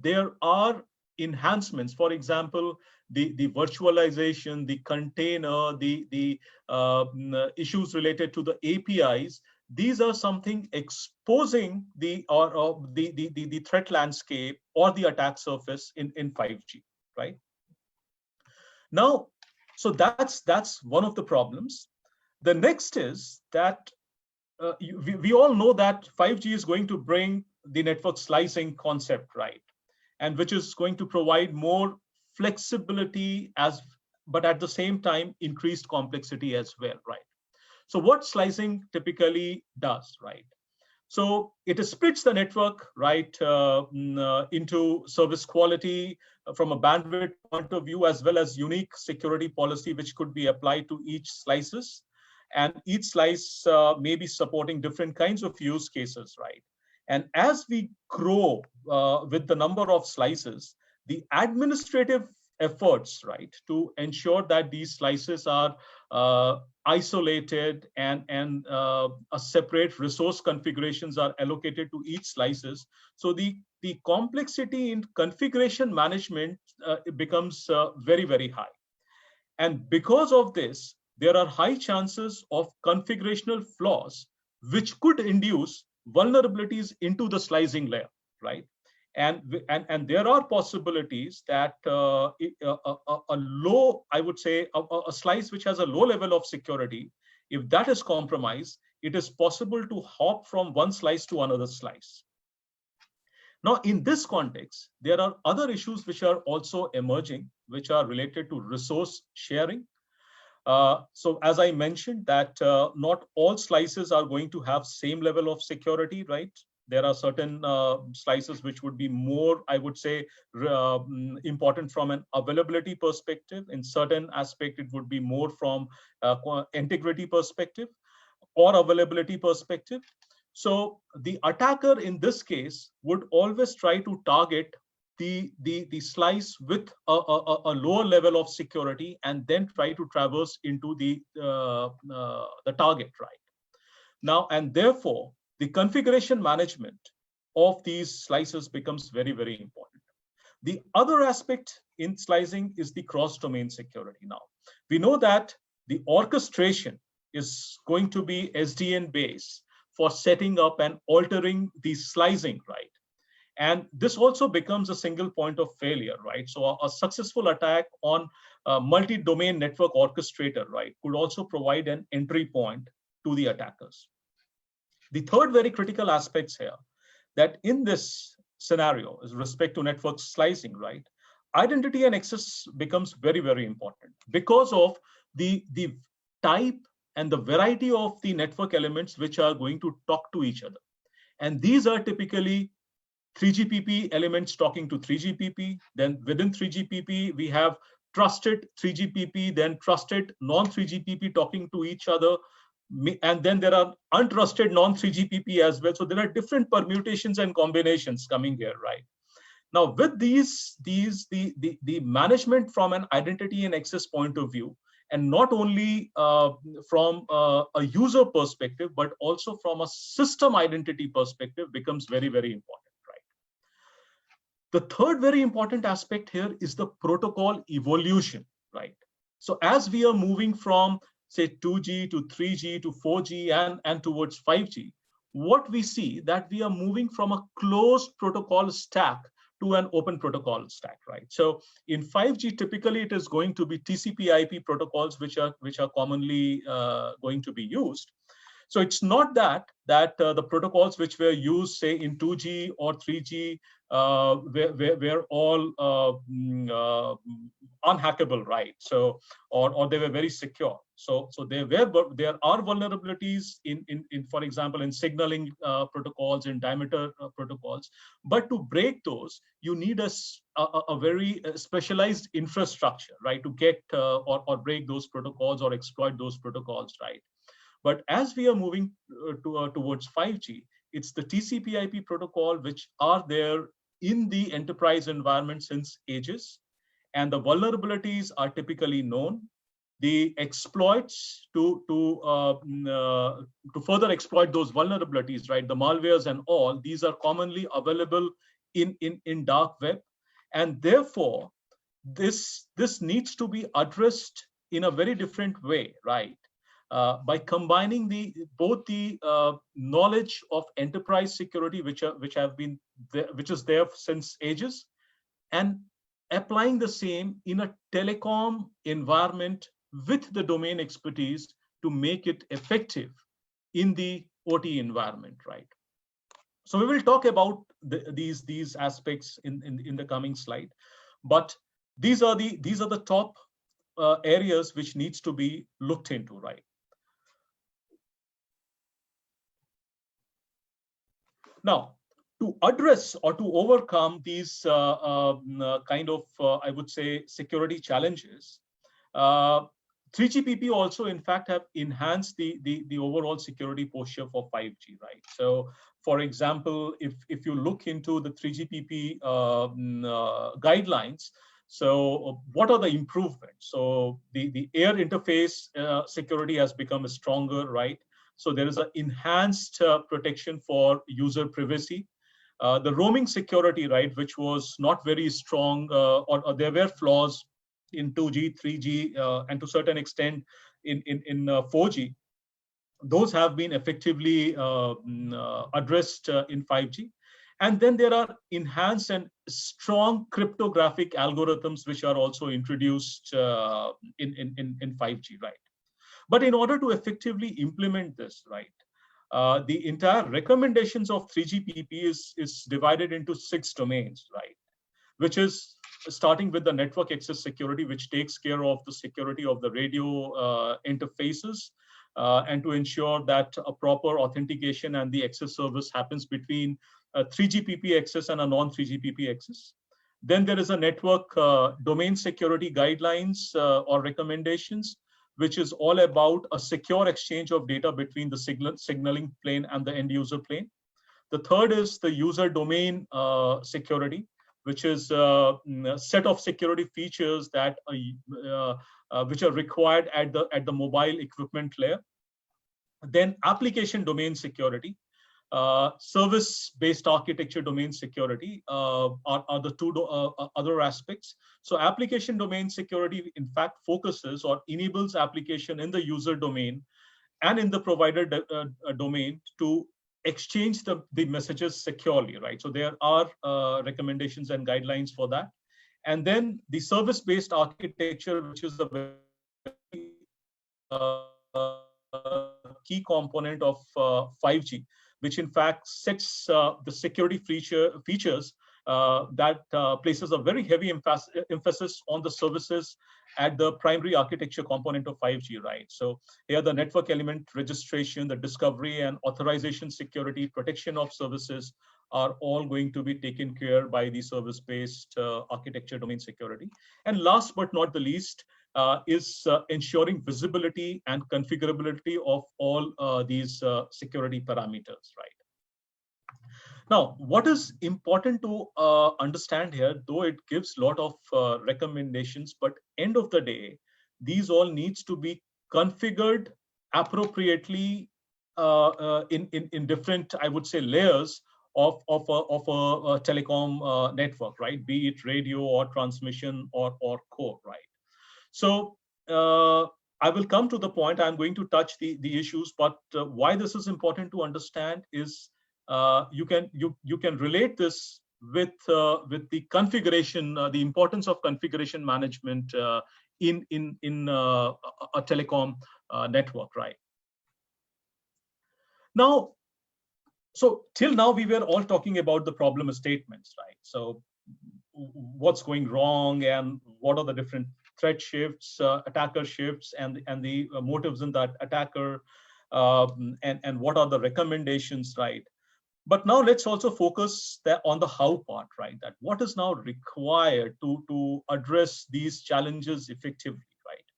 there are enhancements. For example, the virtualization, the container, the issues related to the APIs. These are something exposing the threat landscape or the attack surface in 5G, right? Now, so that's one of the problems. The next is that we all know that 5G is going to bring the network slicing concept, right? And which is going to provide more flexibility but at the same time, increased complexity as well, right? So what slicing typically does, right? So it splits the network, right, into service quality from a bandwidth point of view, as well as unique security policy, which could be applied to each slices. And each slice may be supporting different kinds of use cases, right? And as we grow with the number of slices, the administrative efforts, right, to ensure that these slices are isolated and a separate resource configurations are allocated to each slices. So the complexity in configuration management becomes very, very high. And because of this, there are high chances of configurational flaws, which could induce vulnerabilities into the slicing layer, right? And there are possibilities that a low, I would say, a slice which has a low level of security, if that is compromised, it is possible to hop from one slice to another slice. Now, in this context, there are other issues which are also emerging, which are related to resource sharing. So as I mentioned, that not all slices are going to have same level of security, right? There are certain slices which would be more, I would say, important from an availability perspective. In certain aspect, it would be more from integrity perspective or availability perspective. So the attacker in this case would always try to target the slice with a lower level of security and then try to traverse into the target, right? Now, and therefore, the configuration management of these slices becomes very, very important. The other aspect in slicing is the cross-domain security. Now, we know that the orchestration is going to be SDN based for setting up and altering the slicing, right? And this also becomes a single point of failure, right? So a successful attack on a multi-domain network orchestrator, right, could also provide an entry point to the attackers. The third very critical aspects here, that in this scenario, with respect to network slicing, right, identity and access becomes very, very important because of the type and the variety of the network elements which are going to talk to each other. And these are typically 3GPP elements talking to 3GPP. Then within 3GPP, we have trusted 3GPP, then trusted non-3GPP talking to each other. And then there are untrusted non-3GPP as well. So there are different permutations and combinations coming here, right? Now with the management from an identity and access point of view, and not only from a user perspective, but also from a system identity perspective becomes very, very important, right? The third very important aspect here is the protocol evolution, right? So as we are moving from say 2G to 3G to 4G and towards 5G, what we see that we are moving from a closed protocol stack to an open protocol stack, right? So in 5G, typically it is going to be TCP/IP protocols which are commonly going to be used. So it's not that the protocols which were used, say in 2G or 3G, were all unhackable, right? So or they were very secure. So there are vulnerabilities in for example in signaling protocols, in diameter protocols. But to break those, you need a very specialized infrastructure, right, to get or break those protocols or exploit those protocols, right? But as we are moving towards 5G, it's the TCP/IP protocol which are there in the enterprise environment since ages, and the vulnerabilities are typically known. The exploits to further exploit those vulnerabilities, right? The malwares and all these are commonly available in dark web, and therefore this needs to be addressed in a very different way, right? By combining both the knowledge of enterprise security, which is there since ages, and applying the same in a telecom environment with the domain expertise to make it effective in the OT environment, right? So we will talk about these aspects in the coming slide, but these are the top areas which needs to be looked into, right? Now, to address or to overcome these kind of, I would say, security challenges, 3GPP also, in fact, have enhanced the overall security posture for 5G, right? So, for example, if you look into the 3GPP guidelines, so what are the improvements? So the air interface security has become stronger, right? So there is an enhanced protection for user privacy. The roaming security, right, which was not very strong, or there were flaws in 2G, 3G, and to a certain extent in 4G. Those have been effectively addressed in 5G. And then there are enhanced and strong cryptographic algorithms which are also introduced in 5G, right? But in order to effectively implement this, right, the entire recommendations of 3GPP is divided into 6 domains, right, which is starting with the network access security, which takes care of the security of the radio interfaces, and to ensure that a proper authentication and the access service happens between 3GPP access and a non-3GPP access. Then there is a network domain security guidelines or recommendations, which is all about a secure exchange of data between the signaling plane and the end user plane. The third is the user domain security, which is a set of security features that which are required at the mobile equipment layer. Then application domain security, service-based architecture domain security are the 2 other aspects. So application domain security, in fact, focuses or enables application in the user domain and in the provider domain to exchange the messages securely, right? So there are recommendations and guidelines for that. And then the service-based architecture, which is a very key component of 5G, which in fact sets the security features that places a very heavy emphasis on the services at the primary architecture component of 5G, right? So here the network element registration, the discovery and authorization security, protection of services are all going to be taken care by the service-based architecture domain security. And last but not the least is ensuring visibility and configurability of all these security parameters, right? Now, what is important to understand here, though it gives a lot of recommendations, but end of the day, these all needs to be configured appropriately in different, I would say, layers of a telecom network, right? Be it radio or transmission or core, right? So I will come to the point. I'm going to touch the issues, but why this is important to understand is you can relate this with the configuration, the importance of configuration management in a telecom network, right? Now, so till now we were all talking about the problem statements, right? So what's going wrong and what are the different threat shifts, attacker shifts, and the motives in that attacker, and what are the recommendations, right? But now let's also focus on the how part, right? That what is now required to address these challenges effectively, right?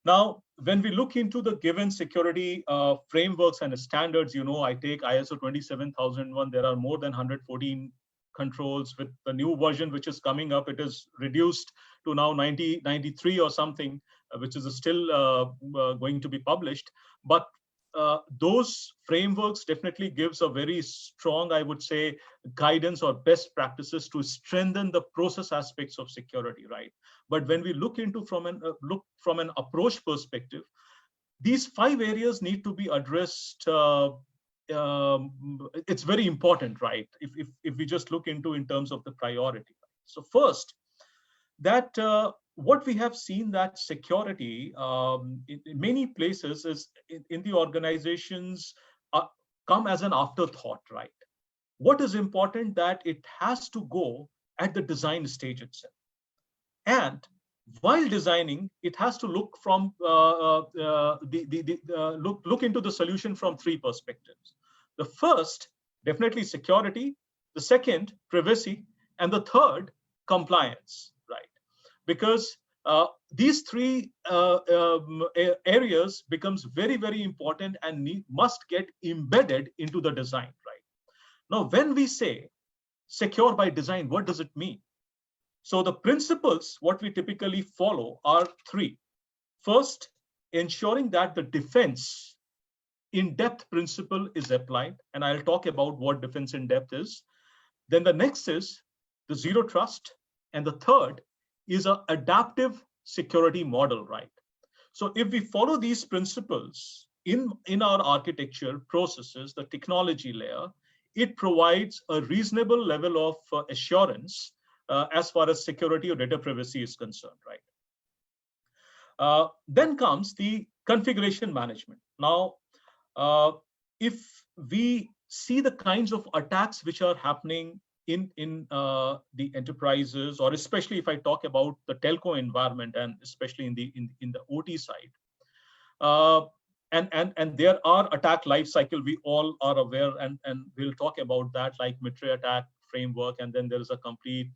Now, when we look into the given security frameworks and standards, I take ISO 27001. There are more than 114 controls. With the new version which is coming up, it is reduced to now 93 or something, which is still going to be published. But those frameworks definitely gives a very strong, I would say, guidance or best practices to strengthen the process aspects of security, right? But when we look into from an approach perspective, these 5 areas need to be addressed. It's very important, right? If we just look into in terms of the priority. So first, that what we have seen that security in many places is in the organizations come as an afterthought, right? What is important that it has to go at the design stage itself. And while designing, it has to look from look into the solution from 3 perspectives. The first, definitely security. The second, privacy, and the third, compliance, right? Because these 3 areas becomes very, very important and must get embedded into the design, right? Now, when we say secure by design, what does it mean? So the principles, what we typically follow are 3. First, ensuring that the defense in-depth principle is applied, and I'll talk about what defense in depth is. Then the next is the zero trust, and the third is an adaptive security model, right? So if we follow these principles in our architecture processes, the technology layer, it provides a reasonable level of assurance as far as security or data privacy is concerned, right? Then comes the configuration management. Now, if we see the kinds of attacks which are happening in the enterprises, or especially if I talk about the telco environment, and especially in the OT side, and there are attack life cycle, we all are aware, and we'll talk about that, like Mitre attack framework, and then there is a complete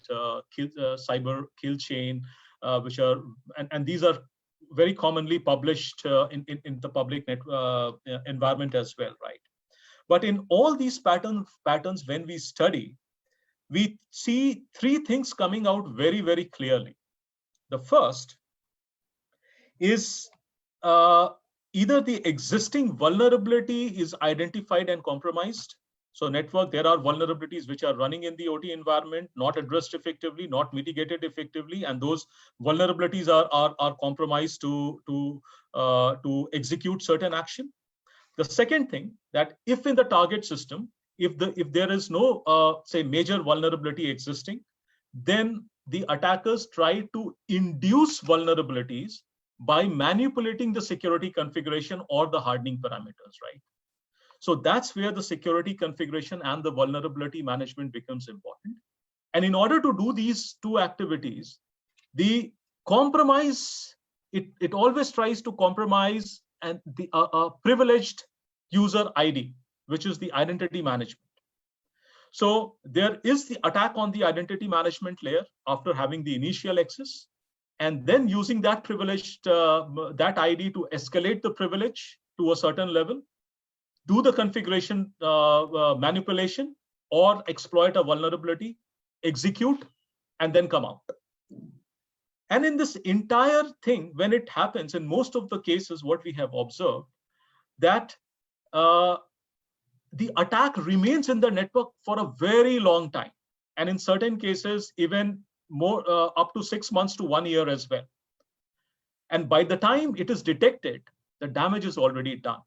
cyber kill chain, which are and these are very commonly published in the public environment as well, right? But in all these patterns, when we study, we see 3 things coming out very, very clearly. The first is either the existing vulnerability is identified and compromised. So network, there are vulnerabilities which are running in the OT environment, not addressed effectively, not mitigated effectively, and those vulnerabilities are compromised to execute certain action. The second thing, that if in the target system, if there is no say major vulnerability existing, then the attackers try to induce vulnerabilities by manipulating the security configuration or the hardening parameters, right? So that's where the security configuration and the vulnerability management becomes important. And in order to do these 2 activities, the compromise, it always tries to compromise and the privileged user ID, which is the identity management. So there is the attack on the identity management layer after having the initial access, and then using that privileged, that ID to escalate the privilege to a certain level, do the configuration manipulation, or exploit a vulnerability, execute, and then come out. And in this entire thing, when it happens, in most of the cases, what we have observed, that the attack remains in the network for a very long time. And in certain cases, even more up to 6 months to 1 year as well. And by the time it is detected, the damage is already done.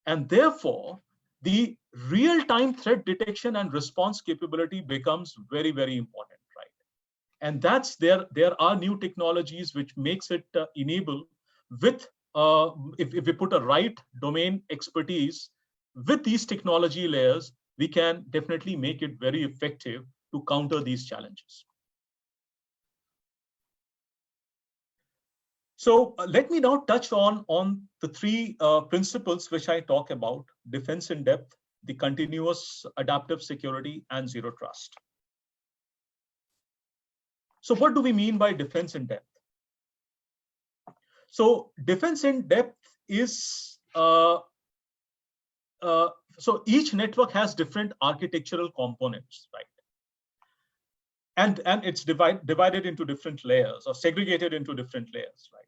And therefore, the real-time threat detection and response capability becomes very, very important, right? And that's there are new technologies which makes it enable with, if we put a right domain expertise with these technology layers, we can definitely make it very effective to counter these challenges. So let me now touch on the three principles which I talk about: defense in depth, the continuous adaptive security, and zero trust. So what do we mean by defense in depth? So defense in depth is, so each network has different architectural components, right? And it's divided into different layers or segregated into different layers, right?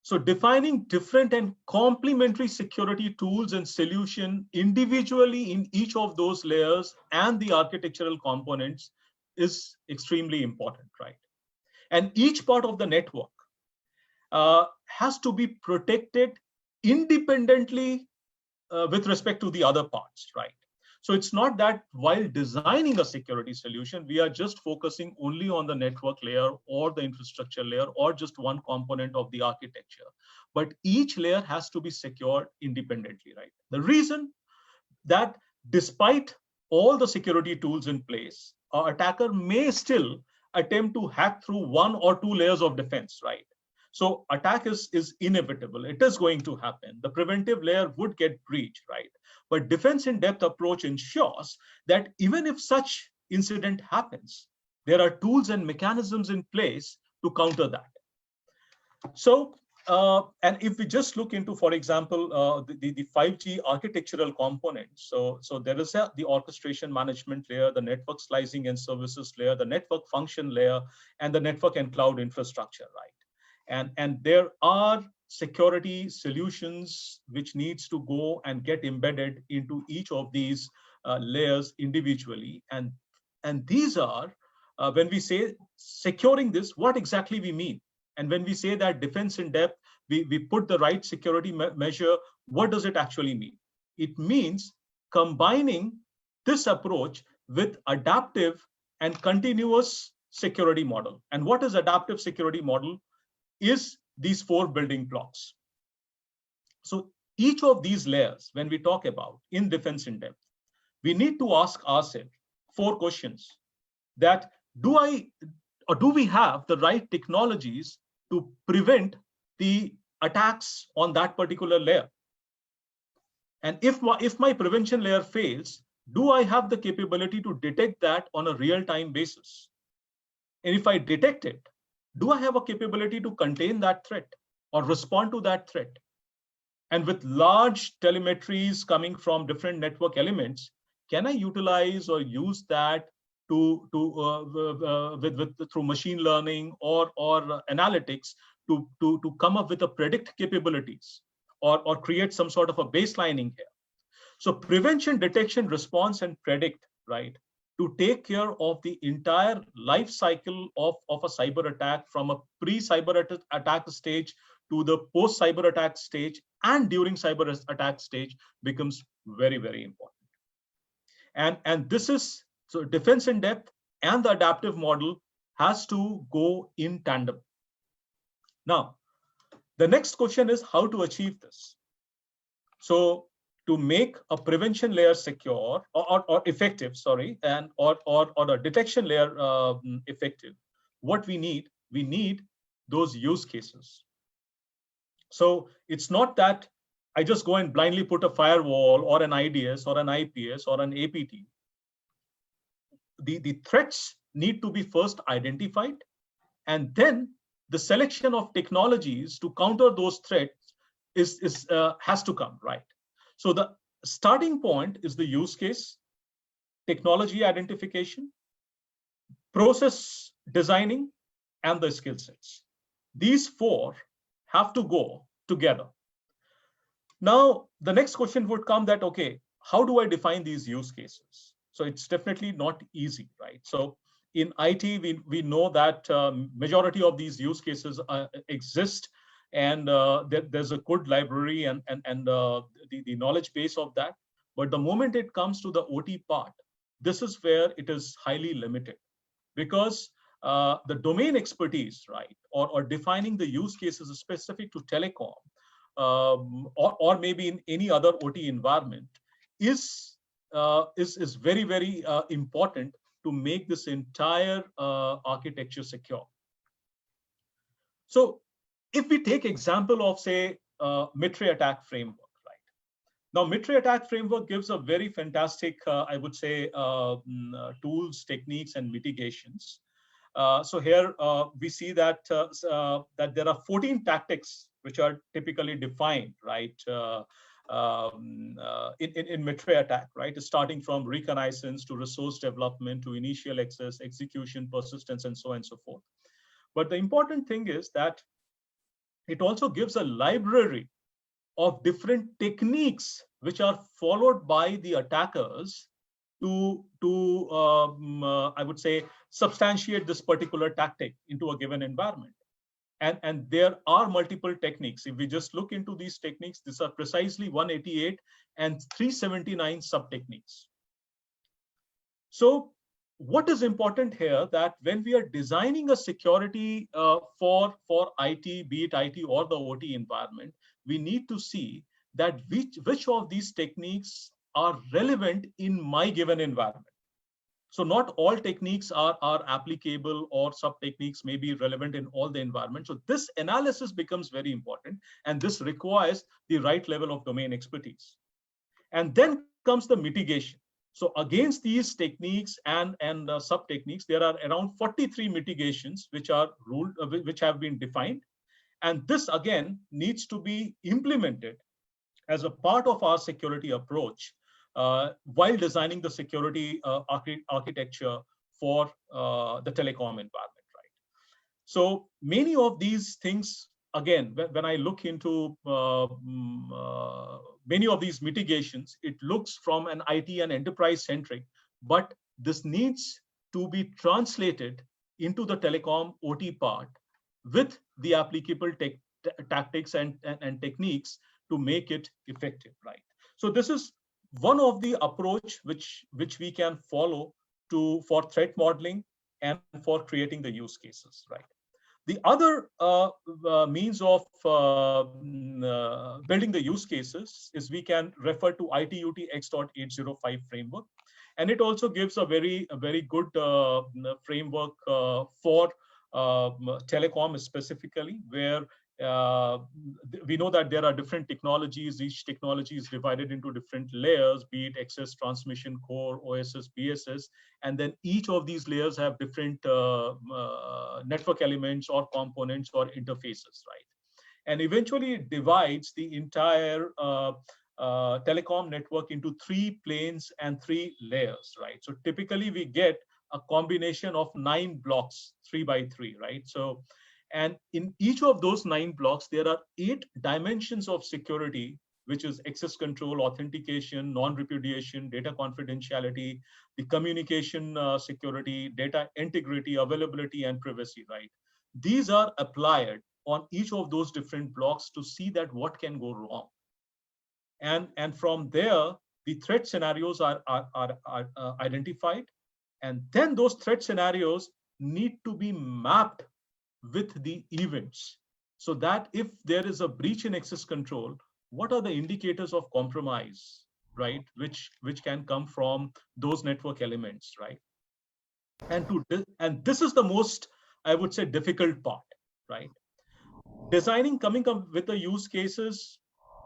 So defining different and complementary security tools and solution individually in each of those layers and the architectural components is extremely important, right? And each part of the network has to be protected independently with respect to the other parts, right? So it's not that while designing a security solution, we are just focusing only on the network layer or the infrastructure layer or just one component of the architecture, but each layer has to be secured independently, right? The reason that despite all the security tools in place, an attacker may still attempt to hack through one or two layers of defense, right? So attack is inevitable. It is going to happen. The preventive layer would get breached, right? But defense in depth approach ensures that even if such incident happens, there are tools and mechanisms in place to counter that. So, and if we just look into, for example, the 5G architectural components, so there is the orchestration management layer, the network slicing and services layer, the network function layer, and the network and cloud infrastructure, right? And there are security solutions which needs to go and get embedded into each of these layers individually. And these are, when we say securing this, what exactly we mean? And when we say that defense in depth, we put the right security measure, what does it actually mean? It means combining this approach with adaptive and continuous security model. And what is adaptive security model? Is these four building blocks. So each of these layers, when we talk about in defense in depth, we need to ask ourselves four questions: that do we have the right technologies to prevent the attacks on that particular layer? And if my prevention layer fails, do I have the capability to detect that on a real-time basis? And if I detect it, do I have a capability to contain that threat or respond to that threat? And with large telemetries coming from different network elements, can I utilize or use that through machine learning or analytics to come up with a predict capabilities or create some sort of a baselining here? So prevention, detection, response, and predict, right? To take care of the entire life cycle of a cyber attack, from a pre-cyber attack stage to the post-cyber attack stage and during cyber attack stage, becomes very, very important. And this is, so defense in depth and the adaptive model has to go in tandem. Now, the next question is how to achieve this. So to make a prevention layer secure or effective, sorry, and or a detection layer effective, what we need those use cases. So it's not that I just go and blindly put a firewall or an IDS or an IPS or an APT. The threats need to be first identified, and then the selection of technologies to counter those threats has to come, right? So the starting point is the use case, technology identification, process designing, and the skill sets. These four have to go together. Now, the next question would come that, okay, how do I define these use cases? So it's definitely not easy, right? So in IT, we know that majority of these use cases exist and there's a good library and the knowledge base of that. But the moment it comes to the OT part, this is where it is highly limited, because the domain expertise, right, or defining the use cases specific to telecom, or maybe in any other OT environment, is very, very important to make this entire architecture secure. So if we take example of, say, Mitre attack framework, right? Now, Mitre attack framework gives a very fantastic, I would say, tools, techniques, and mitigations. So here we see that that there are 14 tactics which are typically defined, right, in Mitre attack, right, starting from reconnaissance to resource development to initial access, execution, persistence, and so on and so forth. But the important thing is that it also gives a library of different techniques which are followed by the attackers to I would say, substantiate this particular tactic into a given environment. And there are multiple techniques. If we just look into these techniques, these are precisely 188 and 379 sub-techniques. So what is important here, that when we are designing a security for IT, be it IT or the OT environment, we need to see that which of these techniques are relevant in my given environment. So not all techniques are applicable, or sub-techniques may be relevant in all the environment. So this analysis becomes very important, and this requires the right level of domain expertise. And then comes the mitigation. So against these techniques and sub-techniques, there are around 43 mitigations which are ruled, which have been defined. And this again needs to be implemented as a part of our security approach while designing the security architecture for the telecom environment, right? So many of these things, again, when I look into many of these mitigations, it looks from an IT and enterprise centric, but this needs to be translated into the telecom OT part with the applicable tactics and techniques to make it effective, right? So this is one of the approach which we can follow for threat modeling and for creating the use cases, right? The other means of building the use cases is we can refer to ITUT X.805 framework, and it also gives a very good framework for telecom specifically, where we know that there are different technologies. Each technology is divided into different layers, be it access, transmission, core, OSS, BSS, and then each of these layers have different network elements or components or interfaces, right? And eventually it divides the entire telecom network into 3 planes and 3 layers, right? So typically we get a combination of 9 blocks, 3 by 3, right? So, and in each of those 9 blocks, there are 8 dimensions of security, which is access control, authentication, non-repudiation, data confidentiality, the communication security, data integrity, availability, and privacy, right? These are applied on each of those different blocks to see that what can go wrong. And from there, the threat scenarios are identified. And then those threat scenarios need to be mapped with the events, so that if there is a breach in access control, what are the indicators of compromise, right? Which can come from those network elements, right? And this is the most, I would say, difficult part, right? Coming up with the use cases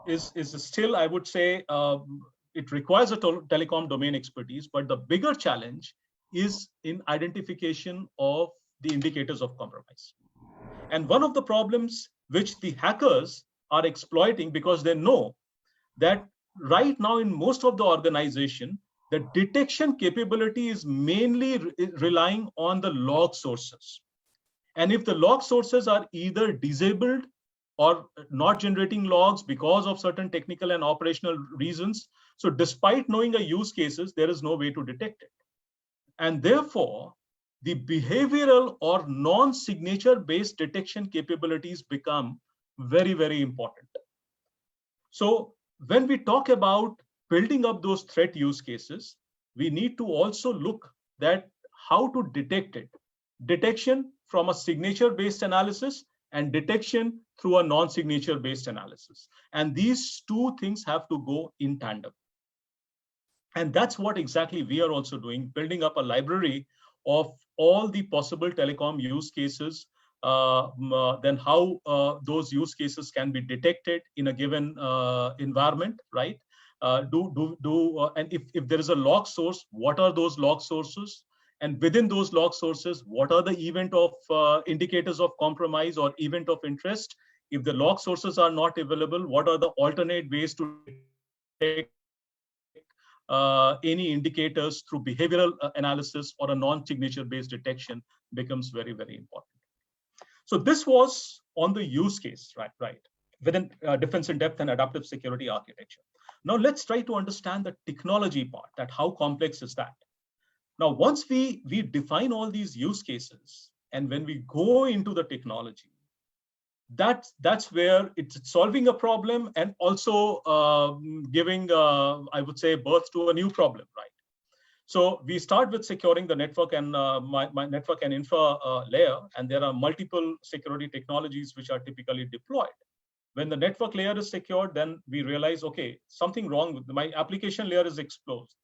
is still, I would say, it requires a telecom domain expertise, but the bigger challenge is in identification of the indicators of compromise. And one of the problems which the hackers are exploiting, because they know that right now in most of the organization, the detection capability is mainly relying on the log sources. And if the log sources are either disabled or not generating logs because of certain technical and operational reasons, so despite knowing the use cases, there is no way to detect it. And therefore, the behavioral or non-signature based detection capabilities become very, very important. So when we talk about building up those threat use cases, we need to also look at how to detect it. Detection from a signature-based analysis and detection through a non-signature-based analysis. And these two things have to go in tandem. And that's what exactly we are also doing, building up a library of all the possible telecom use cases, then how those use cases can be detected in a given environment, right? And if there is a log source, what are those log sources? And within those log sources, what are the event of indicators of compromise or event of interest? If the log sources are not available, what are the alternate ways to detect any indicators through behavioral analysis or a non-signature based detection becomes very, very important. So this was on the use case, right, within defense in depth and adaptive security architecture. Now let's try to understand the technology part, that how complex is that? Now, once we define all these use cases, and when we go into the technology, that's where it's solving a problem and also giving, I would say, birth to a new problem, right? So we start with securing the network and my network and infra layer, and there are multiple security technologies which are typically deployed. When the network layer is secured, then we realize, okay, something wrong with my application layer is exposed.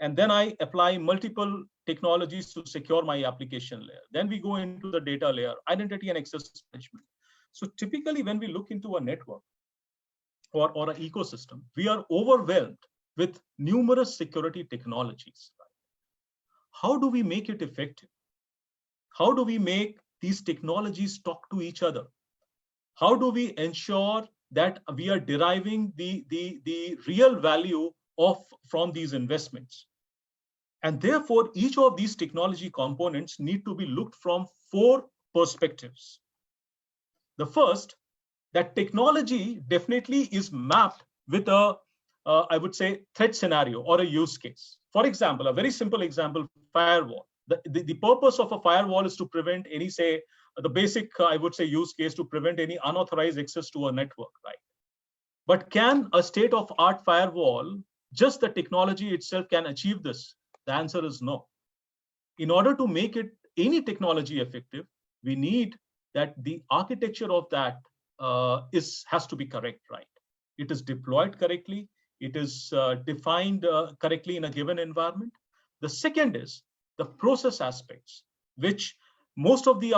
And then I apply multiple technologies to secure my application layer. Then we go into the data layer, identity and access management. So typically when we look into a network or an ecosystem, we are overwhelmed with numerous security technologies. How do we make it effective? How do we make these technologies talk to each other? How do we ensure that we are deriving the real value from these investments? And therefore, each of these technology components need to be looked from 4 perspectives. The first, that technology definitely is mapped with a, I would say, threat scenario or a use case. For example, a very simple example, firewall. The purpose of a firewall is to prevent any, say, the basic, I would say, use case to prevent any unauthorized access to a network, right? But can a state-of-art firewall, just the technology itself, can achieve this? The answer is no. In order to make it any technology effective, we need that the architecture of that has to be correct, right? It is deployed correctly. It is defined correctly in a given environment. The second is the process aspects, which most of the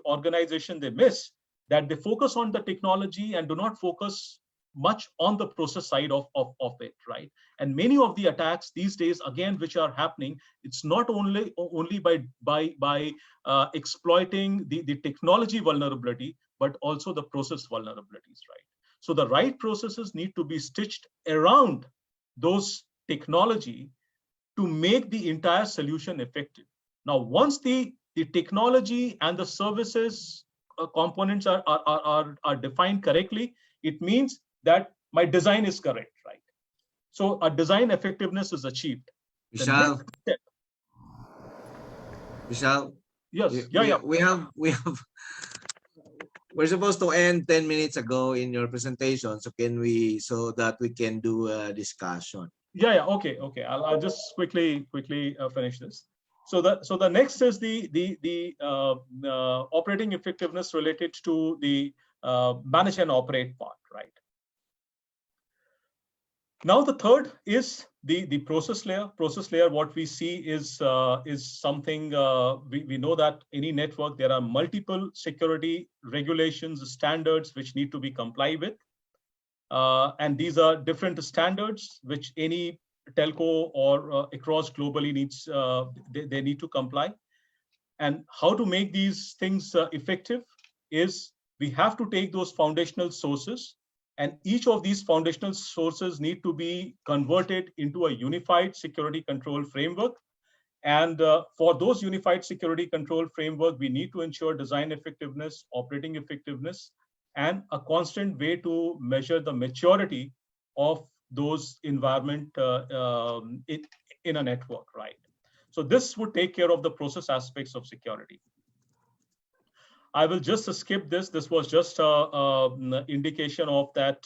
organization, they miss, that they focus on the technology and do not focus much on the process side of it, right? And many of the attacks these days, again, which are happening, it's not only by exploiting the technology vulnerability, but also the process vulnerabilities, right? So the right processes need to be stitched around those technology to make the entire solution effective. Now, once the technology and the services components are defined correctly, it means that my design is correct, right? So a design effectiveness is achieved. Vishal, Yes, we're supposed to end 10 minutes ago in your presentation. So so that we can do a discussion. Yeah. Okay. I'll just quickly finish this. So the next is the operating effectiveness related to the manage and operate part, right? Now the third is the process layer. Process layer, what we see is something we know that any network, there are multiple security regulations, standards which need to be complied with. And these are different standards which any telco or across globally needs, they need to comply. And how to make these things effective is we have to take those foundational sources, and each of these foundational sources need to be converted into a unified security control framework. And for those unified security control framework, we need to ensure design effectiveness, operating effectiveness, and a constant way to measure the maturity of those environment in a network, right? So this would take care of the process aspects of security. I will just skip this. This was just an indication of that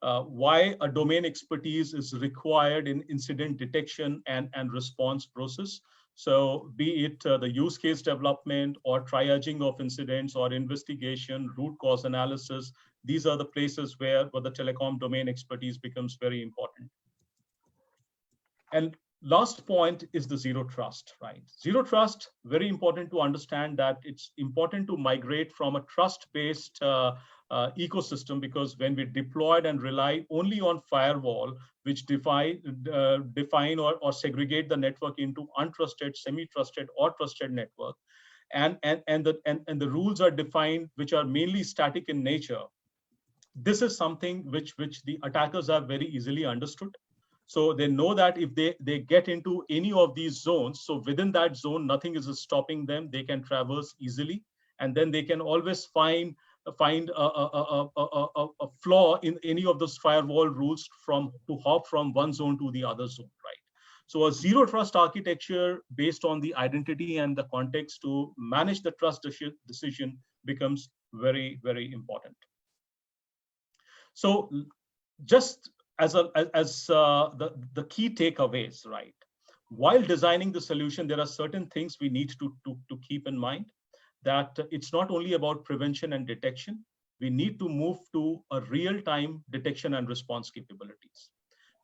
why a domain expertise is required in incident detection and response process. So be it the use case development or triaging of incidents or investigation, root cause analysis, these are the places where the telecom domain expertise becomes very important. And last point is the zero trust, right? Zero trust, very important to understand that it's important to migrate from a trust-based ecosystem, because when we deployed and rely only on firewall, which define or segregate the network into untrusted, semi-trusted, or trusted network, and the rules are defined, which are mainly static in nature. This is something which the attackers have very easily understood. So they know that if they get into any of these zones, so within that zone, nothing is stopping them. They can traverse easily, and then they can always find a flaw in any of those firewall rules to hop from one zone to the other zone, right? So a zero trust architecture based on the identity and the context to manage the trust decision becomes very, very important. So just as the key takeaways, right? While designing the solution, there are certain things we need to keep in mind, that it's not only about prevention and detection. We need to move to a real-time detection and response capabilities.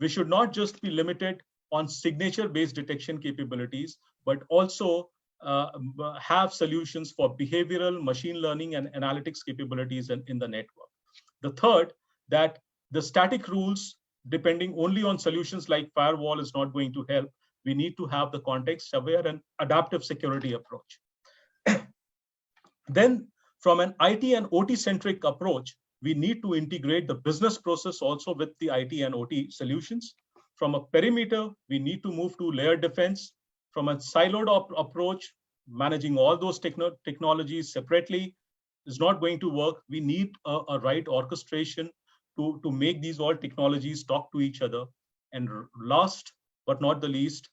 We should not just be limited on signature-based detection capabilities, but also have solutions for behavioral, machine learning, and analytics capabilities in the network. The third, that the static rules depending only on solutions like firewall is not going to help. We need to have the context-aware and adaptive security approach. Then from an IT and OT-centric approach, we need to integrate the business process also with the IT and OT solutions. From a perimeter, we need to move to layer defense. From a siloed approach, managing all those technologies separately is not going to work. We need a right orchestration to make these all technologies talk to each other. And last but not the least,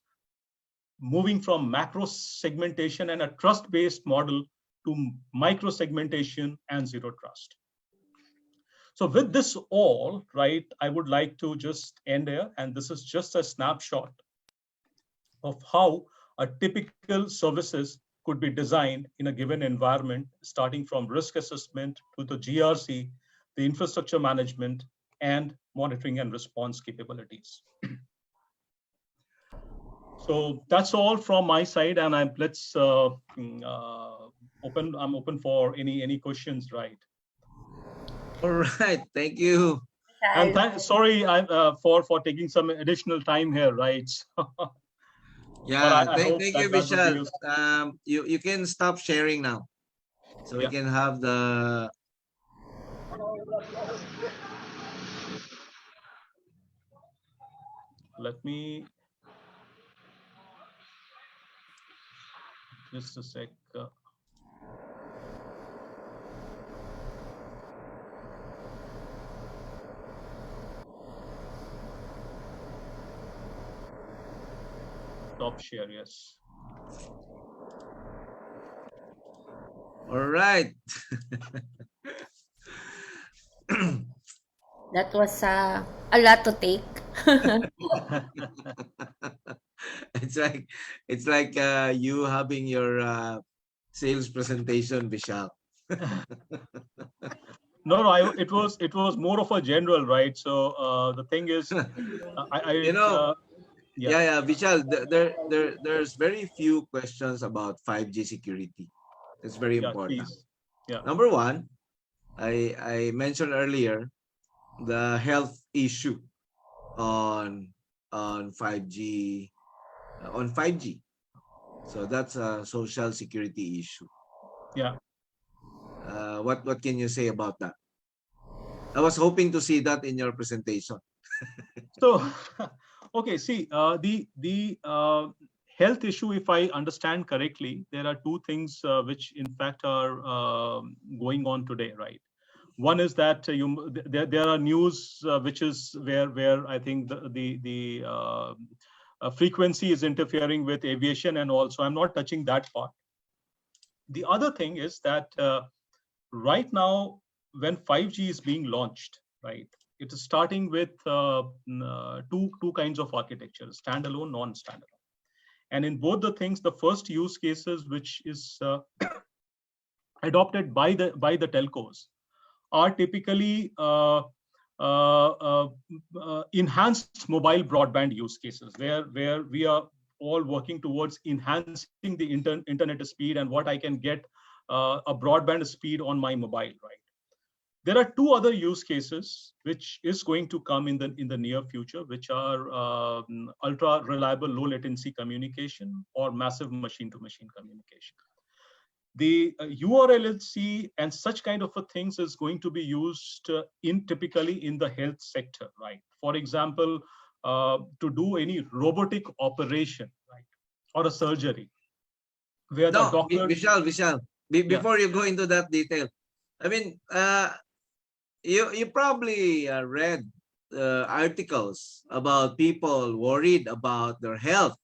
moving from macro segmentation and a trust-based model to micro segmentation and zero trust. So with this all, right, I would like to just end here. And this is just a snapshot of how a typical services could be designed in a given environment, starting from risk assessment to the GRC, the infrastructure management, and monitoring and response capabilities. So that's all from my side, and I'm open for any questions, right? All right, thank you. And sorry for taking some additional time here, right? Yeah, thank you, Vishal. You can stop sharing now, so we can have the. Let me just a sec. Stop share, yes. All right. That was a lot to take. It's like you having your sales presentation, Vishal. No, it was more of a general, right? So the thing is, yeah, Vishal, there's very few questions about 5G security. It's very important. Yeah. Number one, I mentioned earlier the health issue on 5G. So that's a social security issue. Yeah. What can you say about that? I was hoping to see that in your presentation. So, okay, see, the health issue, if I understand correctly, there are two things which in fact are going on today, right? One is that there are news which is where I think the frequency is interfering with aviation, and also I'm not touching that part. The other thing is that right now, when 5G is being launched, right, it is starting with two kinds of architecture: standalone, non-standalone. And in both the things, the first use cases which is adopted by the telcos are typically enhanced mobile broadband use cases, where we are all working towards enhancing the internet speed and what I can get a broadband speed on my mobile, right? There are two other use cases which is going to come in the near future, which are ultra reliable low latency communication or massive machine to machine communication. The URLLC and such kind of a things is going to be used typically in the health sector, right? For example, to do any robotic operation, right, or a surgery, where the No, doctor. Vishal, before you go into that detail, I mean, you probably read articles about people worried about their health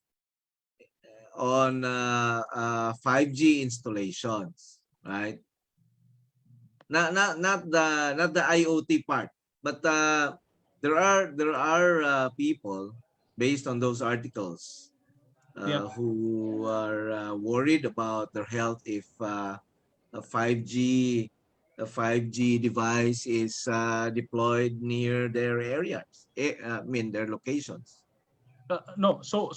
on 5G installations, right? Not the IoT part, but there are people based on those articles who are worried about their health if a 5G device is deployed near their areas. I mean their locations. No, so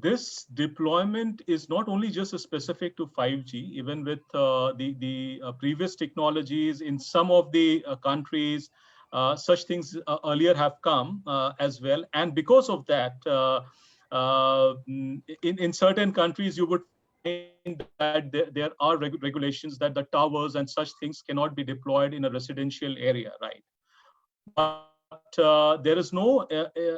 this deployment is not only just specific to 5G. Even with the previous technologies in some of the countries, such things earlier have come as well. And because of that, in certain countries, you would find that there are regulations that the towers and such things cannot be deployed in a residential area, right? But there is no,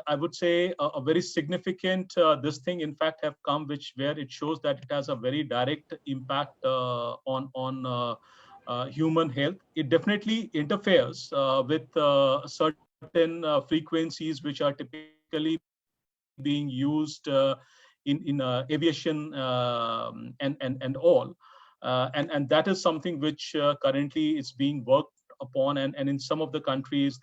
I would say, a very significant this thing, in fact, have come where it shows that it has a very direct impact on human health. It definitely interferes with certain frequencies which are typically being used in aviation and all. And that is something which currently is being worked upon, and in some of the countries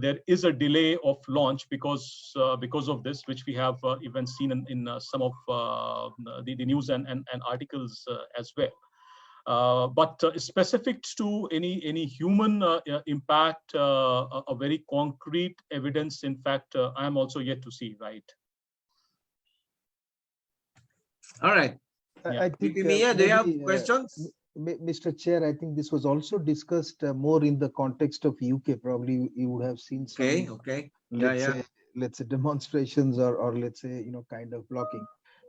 there is a delay of launch because of this, which we have even seen in some of the news and articles as well. But specific to any human impact, a very concrete evidence, in fact, I am also yet to see, right? All right. I think Mia, do you have maybe, questions? Mr. Chair, I think this was also discussed more in the context of UK. Probably you would have seen some, Okay. let's say demonstrations or let's say, kind of blocking.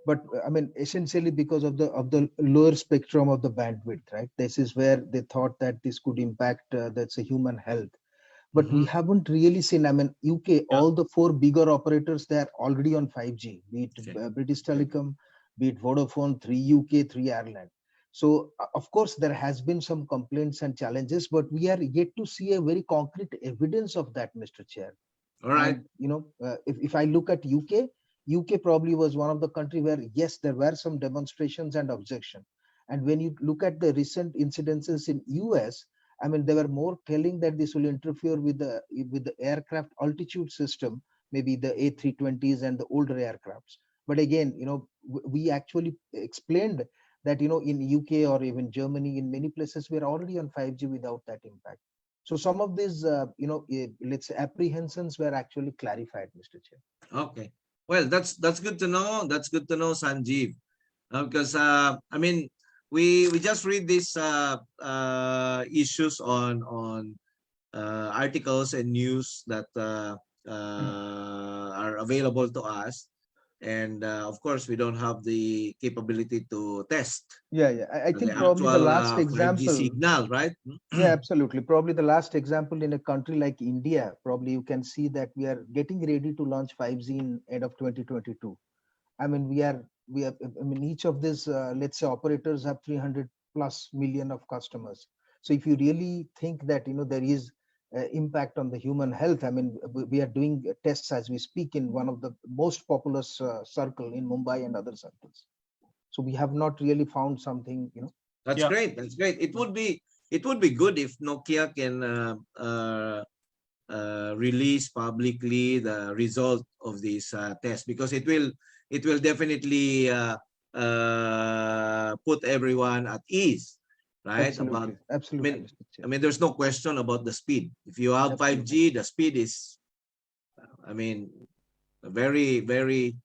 But I mean, essentially because of the lower spectrum of the bandwidth, right? This is where they thought that this could impact that's a human health. But we haven't really seen. I mean, UK, all the four bigger operators, they're already on 5G. Be it British Telecom, be it Vodafone, 3UK, 3 Ireland. So of course there has been some complaints and challenges, but we are yet to see a very concrete evidence of that, Mr. Chair. All right. And, if I look at UK probably was one of the country where yes, there were some demonstrations and objection. And when you look at the recent incidences in US, I mean, they were more telling that this will interfere with the aircraft altitude system, maybe the A320s and the older aircrafts. But again, we actually explained that, in UK or even Germany, in many places, we're already on 5G without that impact. So some of these, let's say apprehensions were actually clarified, Mr. Chair. Okay. Well, that's good to know. That's good to know, Sanjeev, because I mean, we just read these issues on articles and news that are available to us. And of course, we don't have the capability to test. Yeah. I think probably the last example. 5G signal, right? Yeah, absolutely. Probably the last example in a country like India, probably you can see that we are getting ready to launch 5G in end of 2022. I mean, I mean, each of these, let's say, operators have 300 plus million of customers. So if you really think that, there is impact on the human health, I mean, we are doing tests as we speak in one of the most populous circle in Mumbai and other circles. So we have not really found something, That's great. That's great. It would be it would be good if Nokia can release publicly the result of this test, because it will definitely put everyone at ease, right? About, Absolutely, Mr. I Chair. mean, there's no question about the speed. If you have Absolutely. 5G, the speed is, I mean, very, very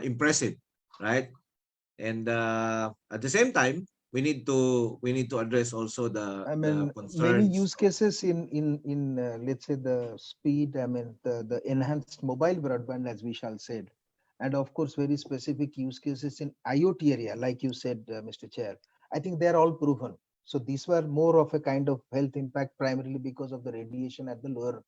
impressive, right? And at the same time, we need to address also the I mean, many concerns. use cases in let's say the speed. I mean, the enhanced mobile broadband, as we shall said, and of course, very specific use cases in IoT area, like you said, Mr. Chair. I think they are all proven. So these were more of a kind of health impact, primarily because of the radiation at the lower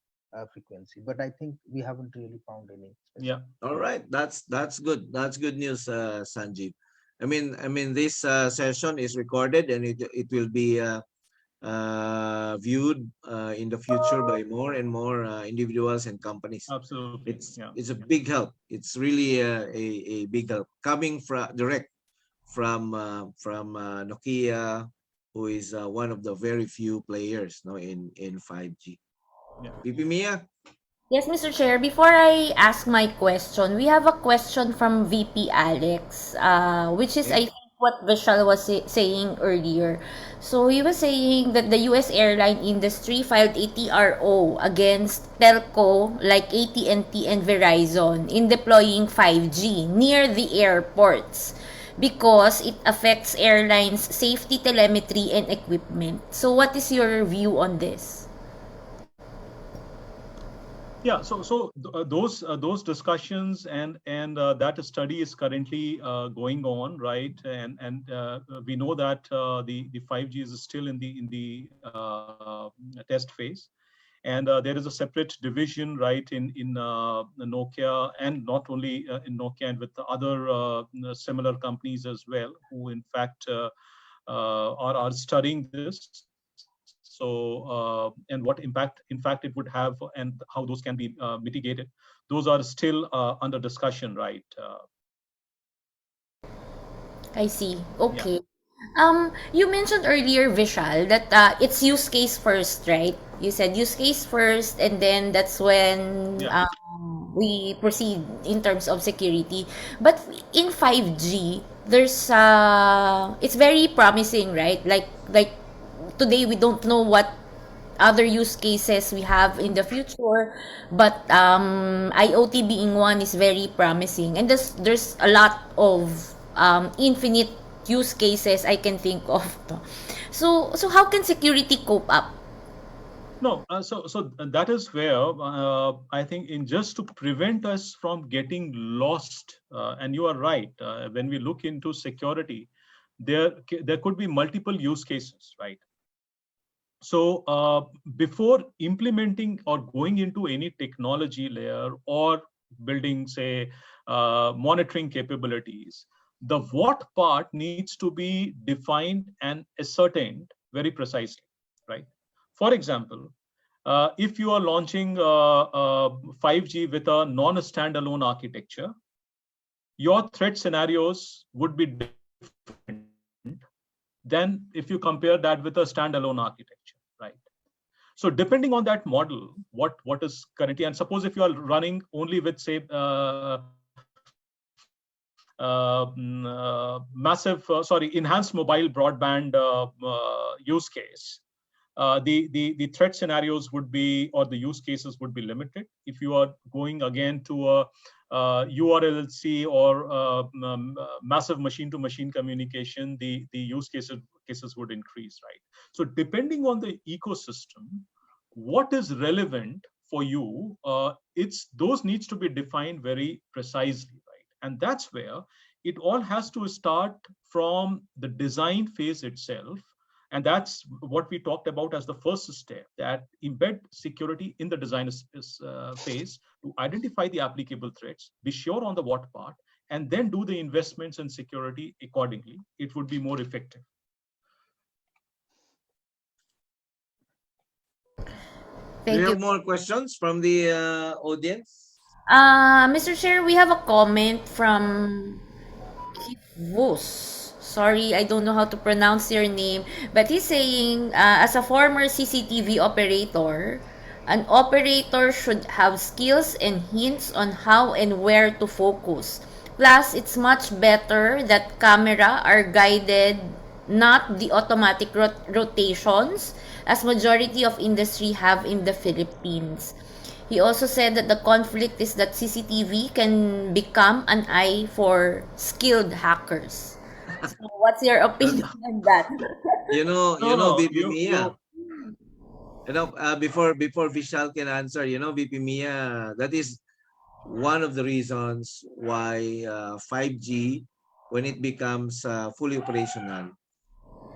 frequency. But I think we haven't really found any. Yeah. All right, that's good. That's good news, Sanjeev. I mean, this session is recorded, and it will be viewed in the future by more and more individuals and companies. Absolutely. It's a big help. It's really a big help coming from direct from Nokia, who is one of the very few players now in 5G. Yeah. VP Mia? Yes, Mr. Chair. Before I ask my question, we have a question from VP Alex, which is, I Okay. think, what Vishal was saying earlier. So he was saying that the U.S. airline industry filed a TRO against telco like AT&T and Verizon in deploying 5G near the airports because it affects airlines' safety telemetry and equipment. So what is your view on this? Yeah, those discussions and that study is currently going on, right? And we know that the 5G is still in the test phase, and there is a separate division, right, in Nokia, and not only in Nokia, and with the other similar companies as well, who in fact are studying this. So and what impact in fact it would have, and how those can be mitigated, those are still under discussion, right? I see. Okay. You mentioned earlier, Vishal, that it's use case first, right? You said use case first, and then that's when Yeah. we proceed in terms of security. But in 5G, it's very promising, right? Like today we don't know what other use cases we have in the future, but IoT being one is very promising, and there's a lot of infinite use cases I can think of. So how can security cope up? No, so that is where I think, in just to prevent us from getting lost, and you are right, when we look into security, there could be multiple use cases, right? So before implementing or going into any technology layer or building, say, monitoring capabilities, the what part needs to be defined and ascertained very precisely, right? For example, if you are launching 5G with a non-standalone architecture, your threat scenarios would be different than if you compare that with a standalone architecture, right? So depending on that model, what is currently, and suppose if you are running only with, say, enhanced mobile broadband use case, the threat scenarios would be, or the use cases would be limited. If you are going again to a URLLC or massive machine-to-machine communication, the use cases would increase, right? So depending on the ecosystem, what is relevant for you, those needs to be defined very precisely, right? And that's where it all has to start from the design phase itself. And that's what we talked about as the first step, that embed security in the design phase to identify the applicable threats, be sure on the what part, and then do the investments in security accordingly. It would be more effective. Do Thank you you. have more questions from the audience? Mr. Chair, we have a comment from Kivus. Sorry, I don't know how to pronounce your name, but he's saying, as a former CCTV operator, an operator should have skills and hints on how and where to focus. Plus, it's much better that camera are guided, not the automatic rotations, as majority of industry have in the Philippines. He also said that the conflict is that CCTV can become an eye for skilled hackers. So what's your opinion on that? No, VP Mia. Before Vishal can answer, VP Mia, that is one of the reasons why 5G, when it becomes fully operational,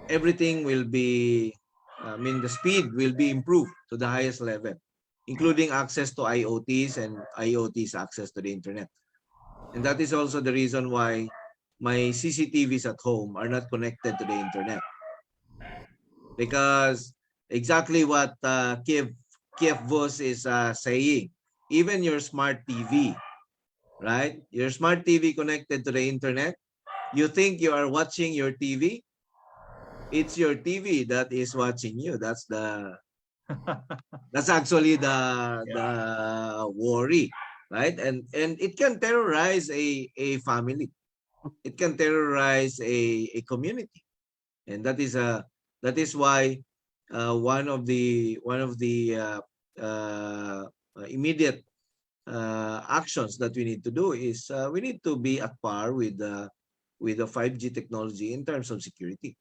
everything will be, the speed will be improved to the highest level, including access to IoTs and IoTs access to the internet. And that is also the reason why my CCTVs at home are not connected to the internet. Because exactly what Kiev Voss is saying, even your smart TV, right? Your smart TV connected to the internet, you think you are watching your TV, it's your TV that is watching you. That's actually the worry, right? And it can terrorize a family. It can terrorize a community, and that is why one of the immediate actions that we need to do is we need to be at par with the 5G technology in terms of security.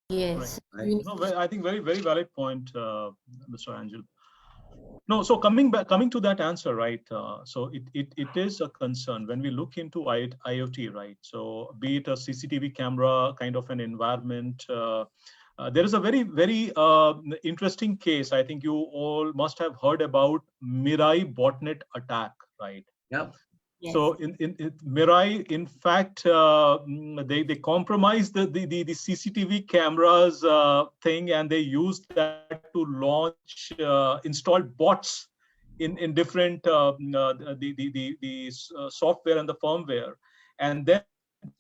Yes. Right. No, I think very, very valid point, Mr. Angel. No, so coming to that answer, right? So it is a concern when we look into IoT, right? So be it a CCTV camera kind of an environment, there is a very, very interesting case. I think you all must have heard about Mirai botnet attack, right? Yeah. Yes. So in Mirai, in fact, they compromised the CCTV cameras thing, and they used that to launch installed bots in different the software and the firmware, and then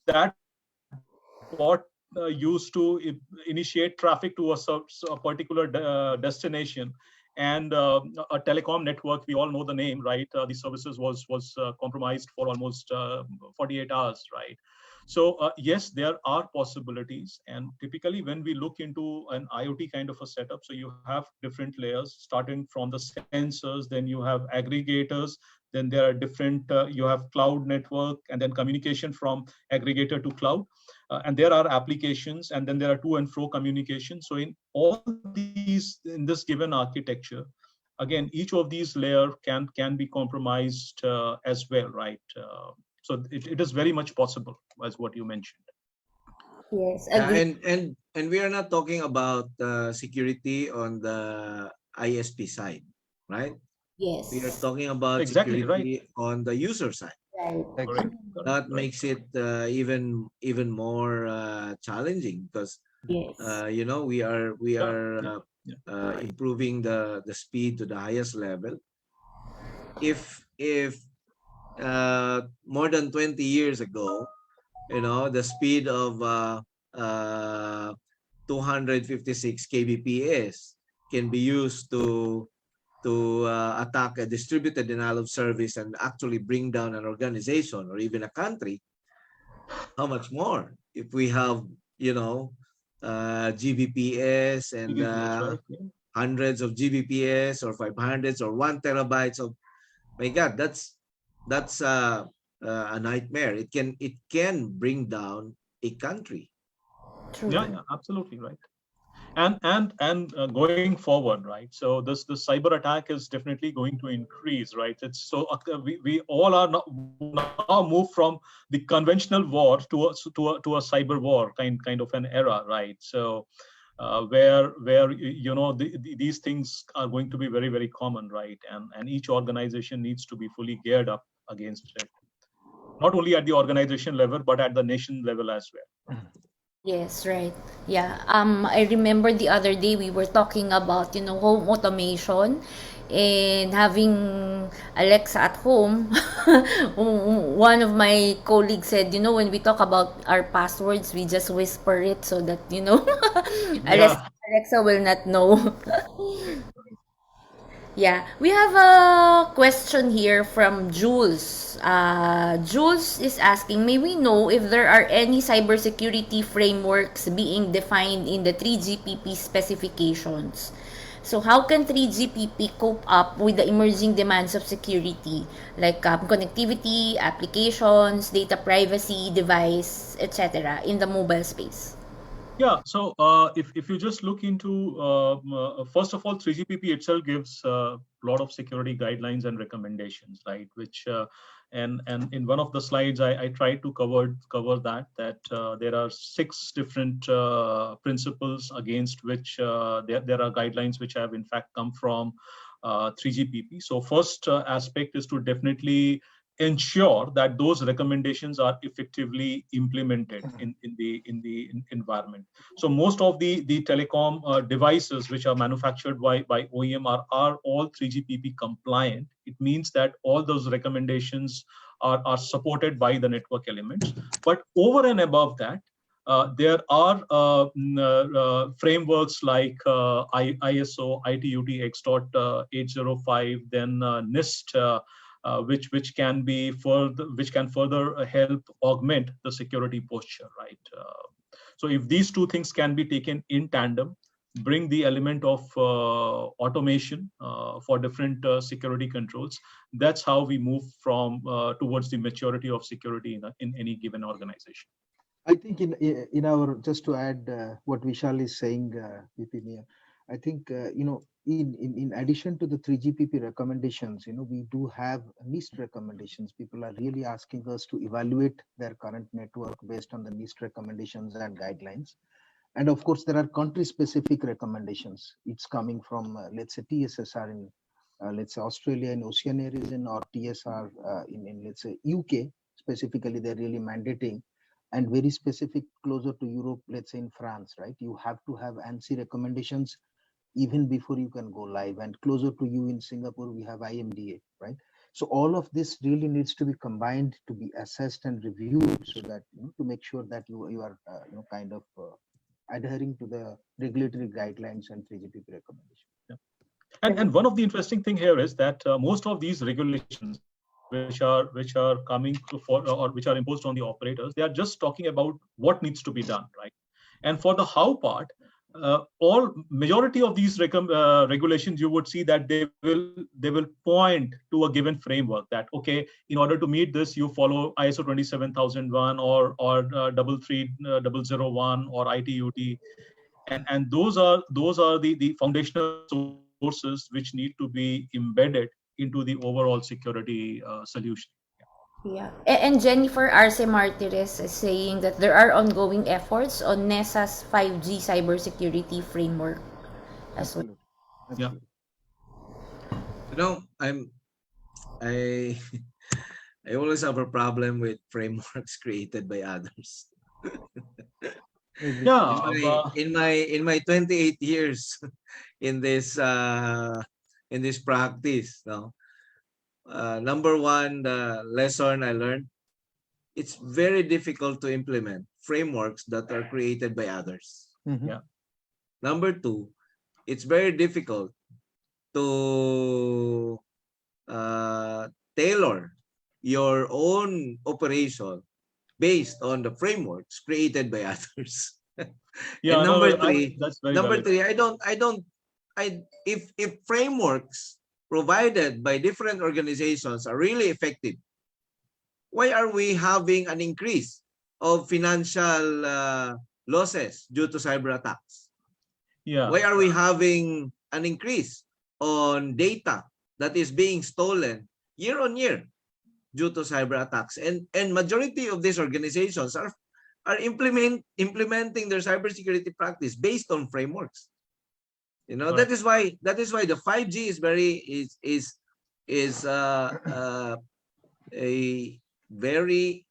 that bot used to initiate traffic to a particular destination. And a telecom network, we all know the name, right? The services was compromised for almost 48 hours, right? So yes, there are possibilities, and typically when we look into an IoT kind of a setup, so you have different layers starting from the sensors, then you have aggregators, then there are different, you have cloud network, and then communication from aggregator to cloud. And there are applications, and then there are to and fro communication. So in all these, in this given architecture, again, each of these layer can be compromised as well, right? So it is very much possible, as what you mentioned. Yes. And we are not talking about security on the ISP side, right? Yes. We are talking about Exactly, security on the user side. Right. Correct. That makes it even more challenging, because Yes. we are Yeah. improving the speed to the highest level. If more than 20 years ago, the speed of 256 kbps can be used to attack a distributed denial of service and actually bring down an organization or even a country, how much more if we have GBPS and Right? Yeah. hundreds of GBPS or 500s or 1 terabytes of, my God, that's a nightmare. It can bring down a country. True. Yeah, absolutely right. And going forward, right? So this cyber attack is definitely going to increase, right? It's so we all are now moved from the conventional war to a cyber war kind of an era, right? So where these things are going to be very, very common, right? And each organization needs to be fully geared up against it, not only at the organization level but at the nation level as well. Yes, right. Yeah. I remember the other day we were talking about, home automation, And having Alexa at home, one of my colleagues said, when we talk about our passwords, we just whisper it so that, Alexa, Yeah. Alexa will not know. Yeah, we have a question here from Jules. Jules is asking, may we know if there are any cybersecurity frameworks being defined in the 3GPP specifications? So how can 3GPP cope up with the emerging demands of security, like connectivity, applications, data privacy, device, etc., in the mobile space? Yeah, so if you just look into, first of all, 3GPP itself gives a lot of security guidelines and recommendations, right? Which and in one of the slides, I tried to cover that there are 6 different principles against which there are guidelines which have in fact come from 3GPP. So first aspect is to definitely ensure that those recommendations are effectively implemented in the environment. So most of the telecom devices which are manufactured by OEM are all 3GPP compliant. It means that all those recommendations are supported by the network elements. But over and above that, there are frameworks like ISO, ITUT X.805, then NIST, which can further help augment the security posture, right? So if these two things can be taken in tandem, bring the element of automation for different security controls, that's how we move from towards the maturity of security in any given organization. I think in our, just to add what Vishal is saying, Vipin, I think in addition to the 3GPP recommendations, we do have NIST recommendations. People are really asking us to evaluate their current network based on the NIST recommendations and guidelines. And of course, there are country-specific recommendations. It's coming from, let's say, TSSR in, let's say, Australia and Oceania region, or TSR in, let's say, UK. Specifically, they're really mandating, and very specific closer to Europe, let's say in France, right? You have to have ANSI recommendations even before you can go live. And closer to you in Singapore, we have IMDA, right? So all of this really needs to be combined, to be assessed and reviewed, so that to make sure that you are kind of adhering to the regulatory guidelines and 3GPP recommendations. Yeah. And one of the interesting thing here is that most of these regulations which are coming for, or which are imposed on the operators, they are just talking about what needs to be done, right? And for the how part, all majority of these regulations, you would see that they will point to a given framework that, okay, in order to meet this, you follow ISO 27001 or 33001 or ITUT, and those are the foundational sources which need to be embedded into the overall security solution. Yeah. And Jennifer Arce Martires is saying that there are ongoing efforts on NESA's 5G cybersecurity framework as well. Absolutely. Yeah. I I always have a problem with frameworks created by others. Yeah. In my 28 years in this practice, number one, the lesson I learned, it's very difficult to implement frameworks that are created by others. Mm-hmm. Yeah. Number two, it's very difficult to tailor your own operation based on the frameworks created by others. Yeah. And number three, that's very valid. if frameworks provided by different organizations are really effective, why are we having an increase of financial losses due to cyber attacks? Yeah. Why are we having an increase on data that is being stolen year on year due to cyber attacks? And majority of these organizations are implementing their cybersecurity practice based on frameworks. Right. That is why the 5G is a very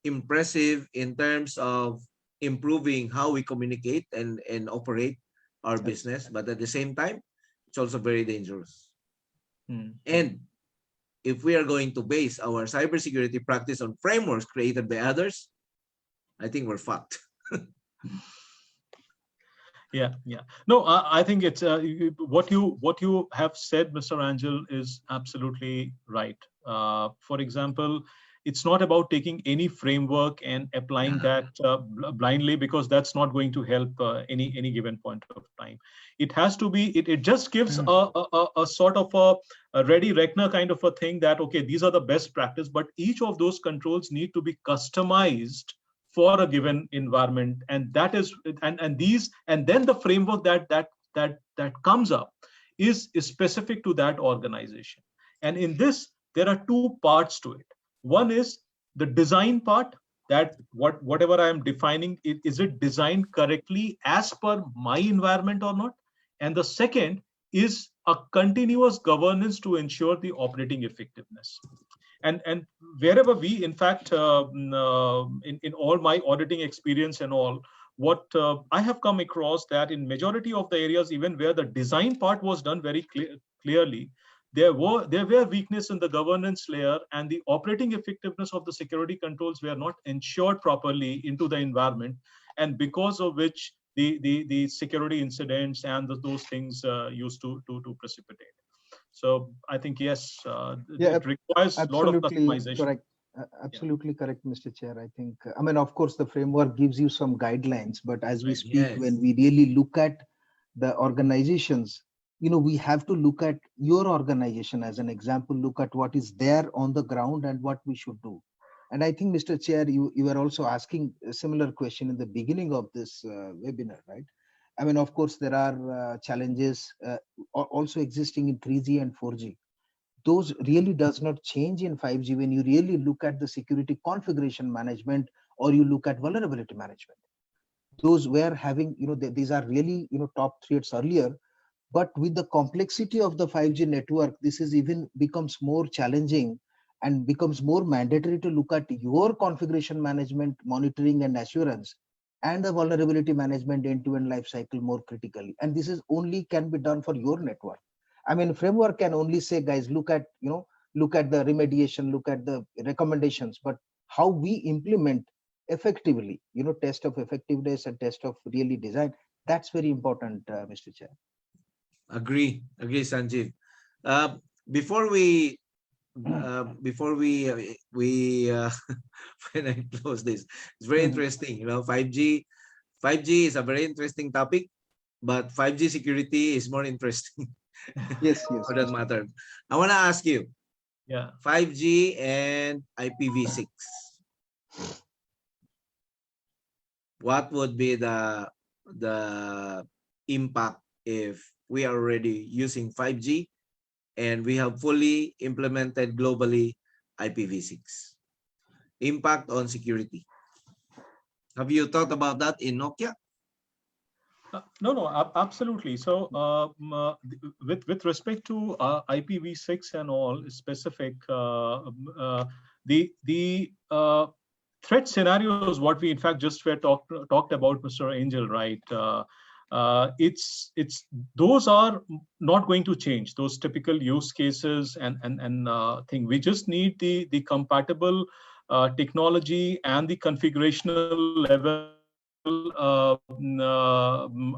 impressive in terms of improving how we communicate and operate our business, but at the same time, it's also very dangerous. And if we are going to base our cybersecurity practice on frameworks created by others, I think we're fucked. Yeah. No, I think it's what you have said, Mr. Angel, is absolutely right. For example, it's not about taking any framework and applying that blindly, because that's not going to help any given point of time. It has to be. It just gives a sort of a ready reckoner kind of a thing that, okay, these are the best practice, but each of those controls need to be customized for a given environment, and that is and then the framework that comes up is specific to that organization. And in this, there are two parts to it. One is the design part, that whatever I am defining, is it designed correctly as per my environment or not? And the second is a continuous governance to ensure the operating effectiveness. And wherever we, in fact, in all my auditing experience and all, what I have come across that in majority of the areas, even where the design part was done very clearly, there were weakness in the governance layer, and the operating effectiveness of the security controls were not ensured properly into the environment, and because of which the security incidents and those things used to precipitate. So I think, yes, it requires a lot of customization. Correct. Absolutely correct, Mr. Chair. I think, I mean, of course, the framework gives you some guidelines, but as we speak, when we really look at the organizations, we have to look at your organization as an example, look at what is there on the ground and what we should do. And I think, Mr. Chair, you were also asking a similar question in the beginning of this webinar, right? I mean, of course, there are challenges also existing in 3G and 4G. Those really does not change in 5G when you really look at the security configuration management or you look at vulnerability management. Those were having, these are really, top threats earlier. But with the complexity of the 5G network, this is even becomes more challenging and becomes more mandatory to look at your configuration management, monitoring and assurance, and the vulnerability management end-to-end life cycle more critically. And this is only can be done for your network. I mean, framework can only say, guys, look at the remediation, look at the recommendations, but how we implement effectively, test of effectiveness and test of really design, that's very important, Mr. Chair. Agree, Sanjeev. Before we when I close this, it's very interesting. 5G is a very interesting topic, but 5G security is more interesting. Yes. For that matter, I want to ask you. 5G and IPv6. What would be the impact if we are already using 5G and we have fully implemented globally IPv6? Impact on security. Have you thought about that in Nokia? No, absolutely. So with respect to IPv6 and all specific, the threat scenarios, what we in fact just were talked about, Mr. Angel, right? It's those are not going to change, those typical use cases and thing. We just need the compatible technology and the configurational level,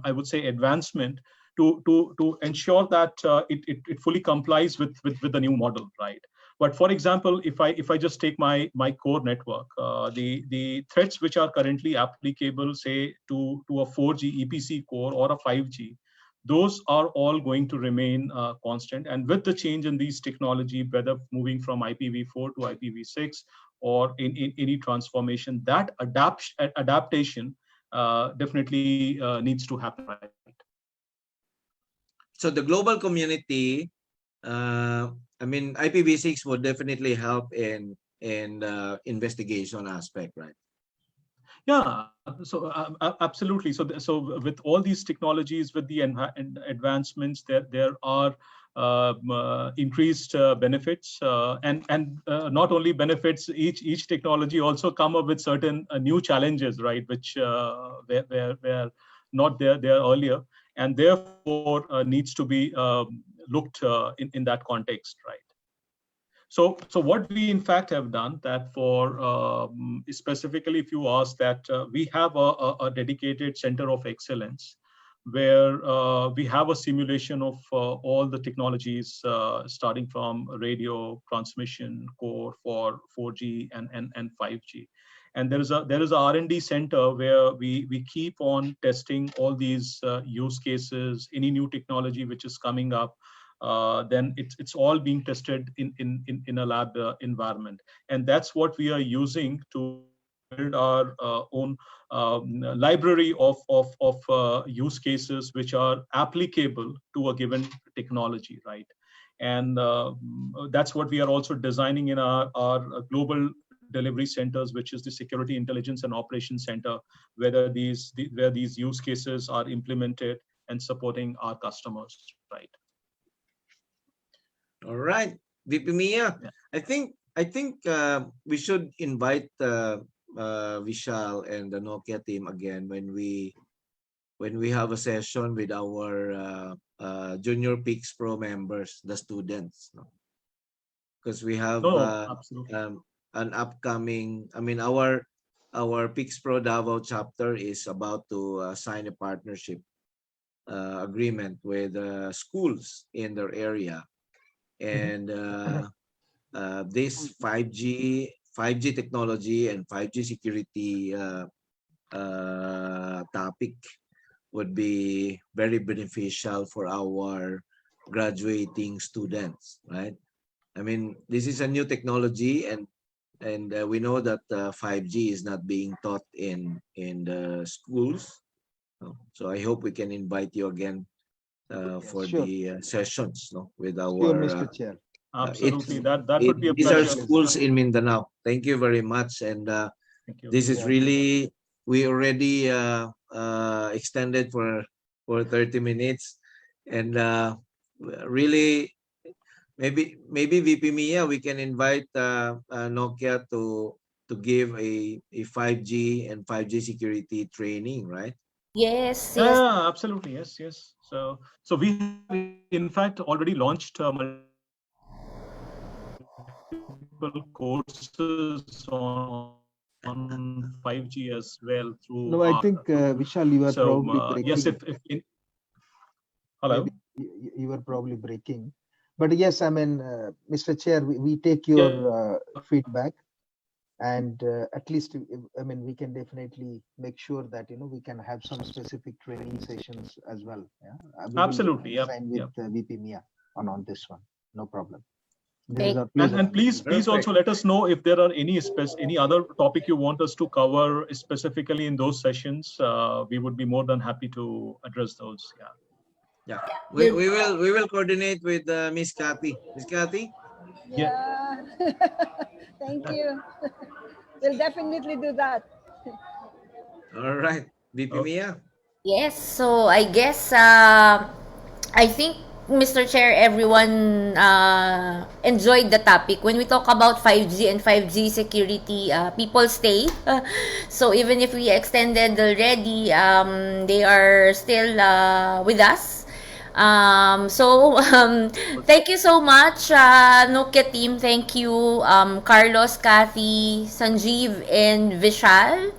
I would say, advancement to ensure that it fully complies with the new model, right? But for example, if I just take my core network, the threats which are currently applicable, say to a 4G EPC core or a 5G, those are all going to remain constant. And with the change in these technology, whether moving from IPv4 to IPv6 or in any transformation, that adaptation definitely needs to happen, right? So the global community, I mean, IPv6 would definitely help in investigation aspect, right? Yeah, so absolutely. So with all these technologies, with the advancements, there are increased benefits, and not only benefits. Each technology also come up with certain new challenges, right? Which were not there earlier, and therefore needs to be looked in that context, right? So what we in fact have done that for specifically, if you ask that, we have a dedicated center of excellence where we have a simulation of all the technologies starting from radio transmission core for 4G and 5G. And there is a R&D center where we keep on testing all these use cases, any new technology which is coming up. Then it's all being tested in a lab environment, and that's what we are using to build our own library of use cases which are applicable to a given technology, right? And that's what we are also designing in our global delivery centers, which is the Security Intelligence and Operations Center, where these use cases are implemented and supporting our customers, right? All right, VP Mia. Yeah. I think we should invite Vishal and the Nokia team again when we have a session with our Junior Peaks Pro members, the students, no? Because we have Absolutely. an upcoming. I mean, our Peaks Pro Davao chapter is about to sign a partnership agreement with schools in their area. And this 5G technology and 5G security topic would be very beneficial for our graduating students, right? I mean, this is a new technology, and we know that 5G is not being taught in the schools. So I hope we can invite you again for sure. the sessions, no, with our Sure, Mr. Chair. Absolutely, that would be a these are pleasure. schools in Mindanao. Thank you very much, and Thank you. this is Yeah. really, we already extended for 30 minutes, and really maybe VP Mia, we can invite Nokia to give a 5G and 5G security training, right? Yes, yes. Yeah, absolutely. Yes. So we have in fact already launched multiple courses on 5G as well through. No, I think Vishal, you are probably breaking. Yes, hello. You were probably breaking, but yes, I mean, Mr. Chair, we take your feedback, and at least, I mean, we can definitely make sure that we can have some specific training sessions as well. Yeah, we Absolutely. will Yeah. sign with VP Mia on this one. No problem. And please also let us know if there are any other topic you want us to cover specifically in those sessions. We would be more than happy to address those. Yeah, we will coordinate with Miss Kathy. Miss Kathy? Yeah. Thank you. We'll definitely do that. All right, VP Mia. Yes, so I guess I think, Mr. Chair, everyone enjoyed the topic. When we talk about 5G and 5G security, people stay. So even if we extended already, they are still with us. Thank you so much, Nokia team. Thank you, Carlos, Kathy, Sanjeev, and Vishal.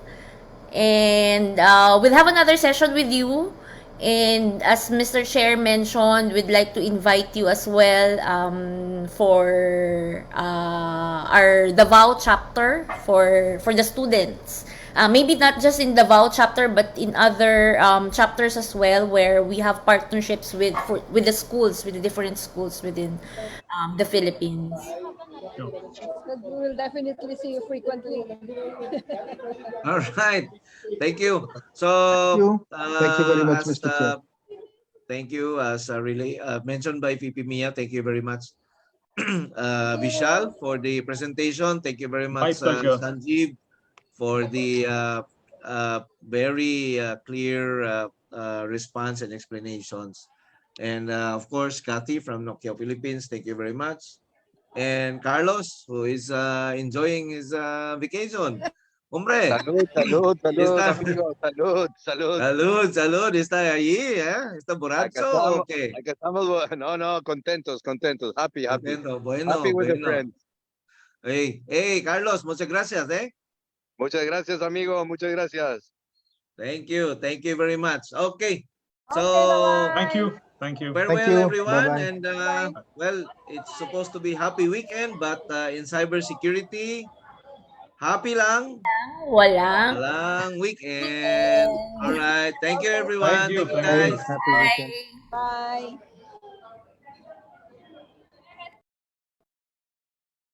And we'll have another session with you. And as Mr. Chair mentioned, we'd like to invite you as well for our Davao chapter for the students. Maybe not just in the Davao chapter, but in other chapters as well, where we have partnerships with the schools, with the different schools within the Philippines. But we will definitely see you frequently. All right, thank you. So thank you very much, Mr. Chair. Thank you, as really mentioned by VP Mia. Thank you very much, Vishal, for the presentation. Thank you very much, Sanjeev, for the very clear response and explanations. And of course, Kathy from Nokia Philippines, thank you very much. And Carlos, who is enjoying his vacation. Hombre, Salud, salud, salud, Está- amigo. Salud, salud. salud, salud. ¿Está ahí? ¿Está Acá borracho estamos, o qué? acá estamos, no, no, contentos, contentos. Happy, happy. Contento. Bueno, Happy with the bueno. friends. Hey, hey, Carlos, muchas gracias, Muchas gracias, amigo. Muchas gracias. Thank you very much. Okay, so Okay, Thank you. Thank you. farewell, you. everyone, Bye-bye. and Bye. well, it's supposed to be happy weekend, but in cybersecurity, happy lang, walang weekend. All right, thank you, everyone. Thank you. Thank you, Thank you. guys. Happy weekend. Bye.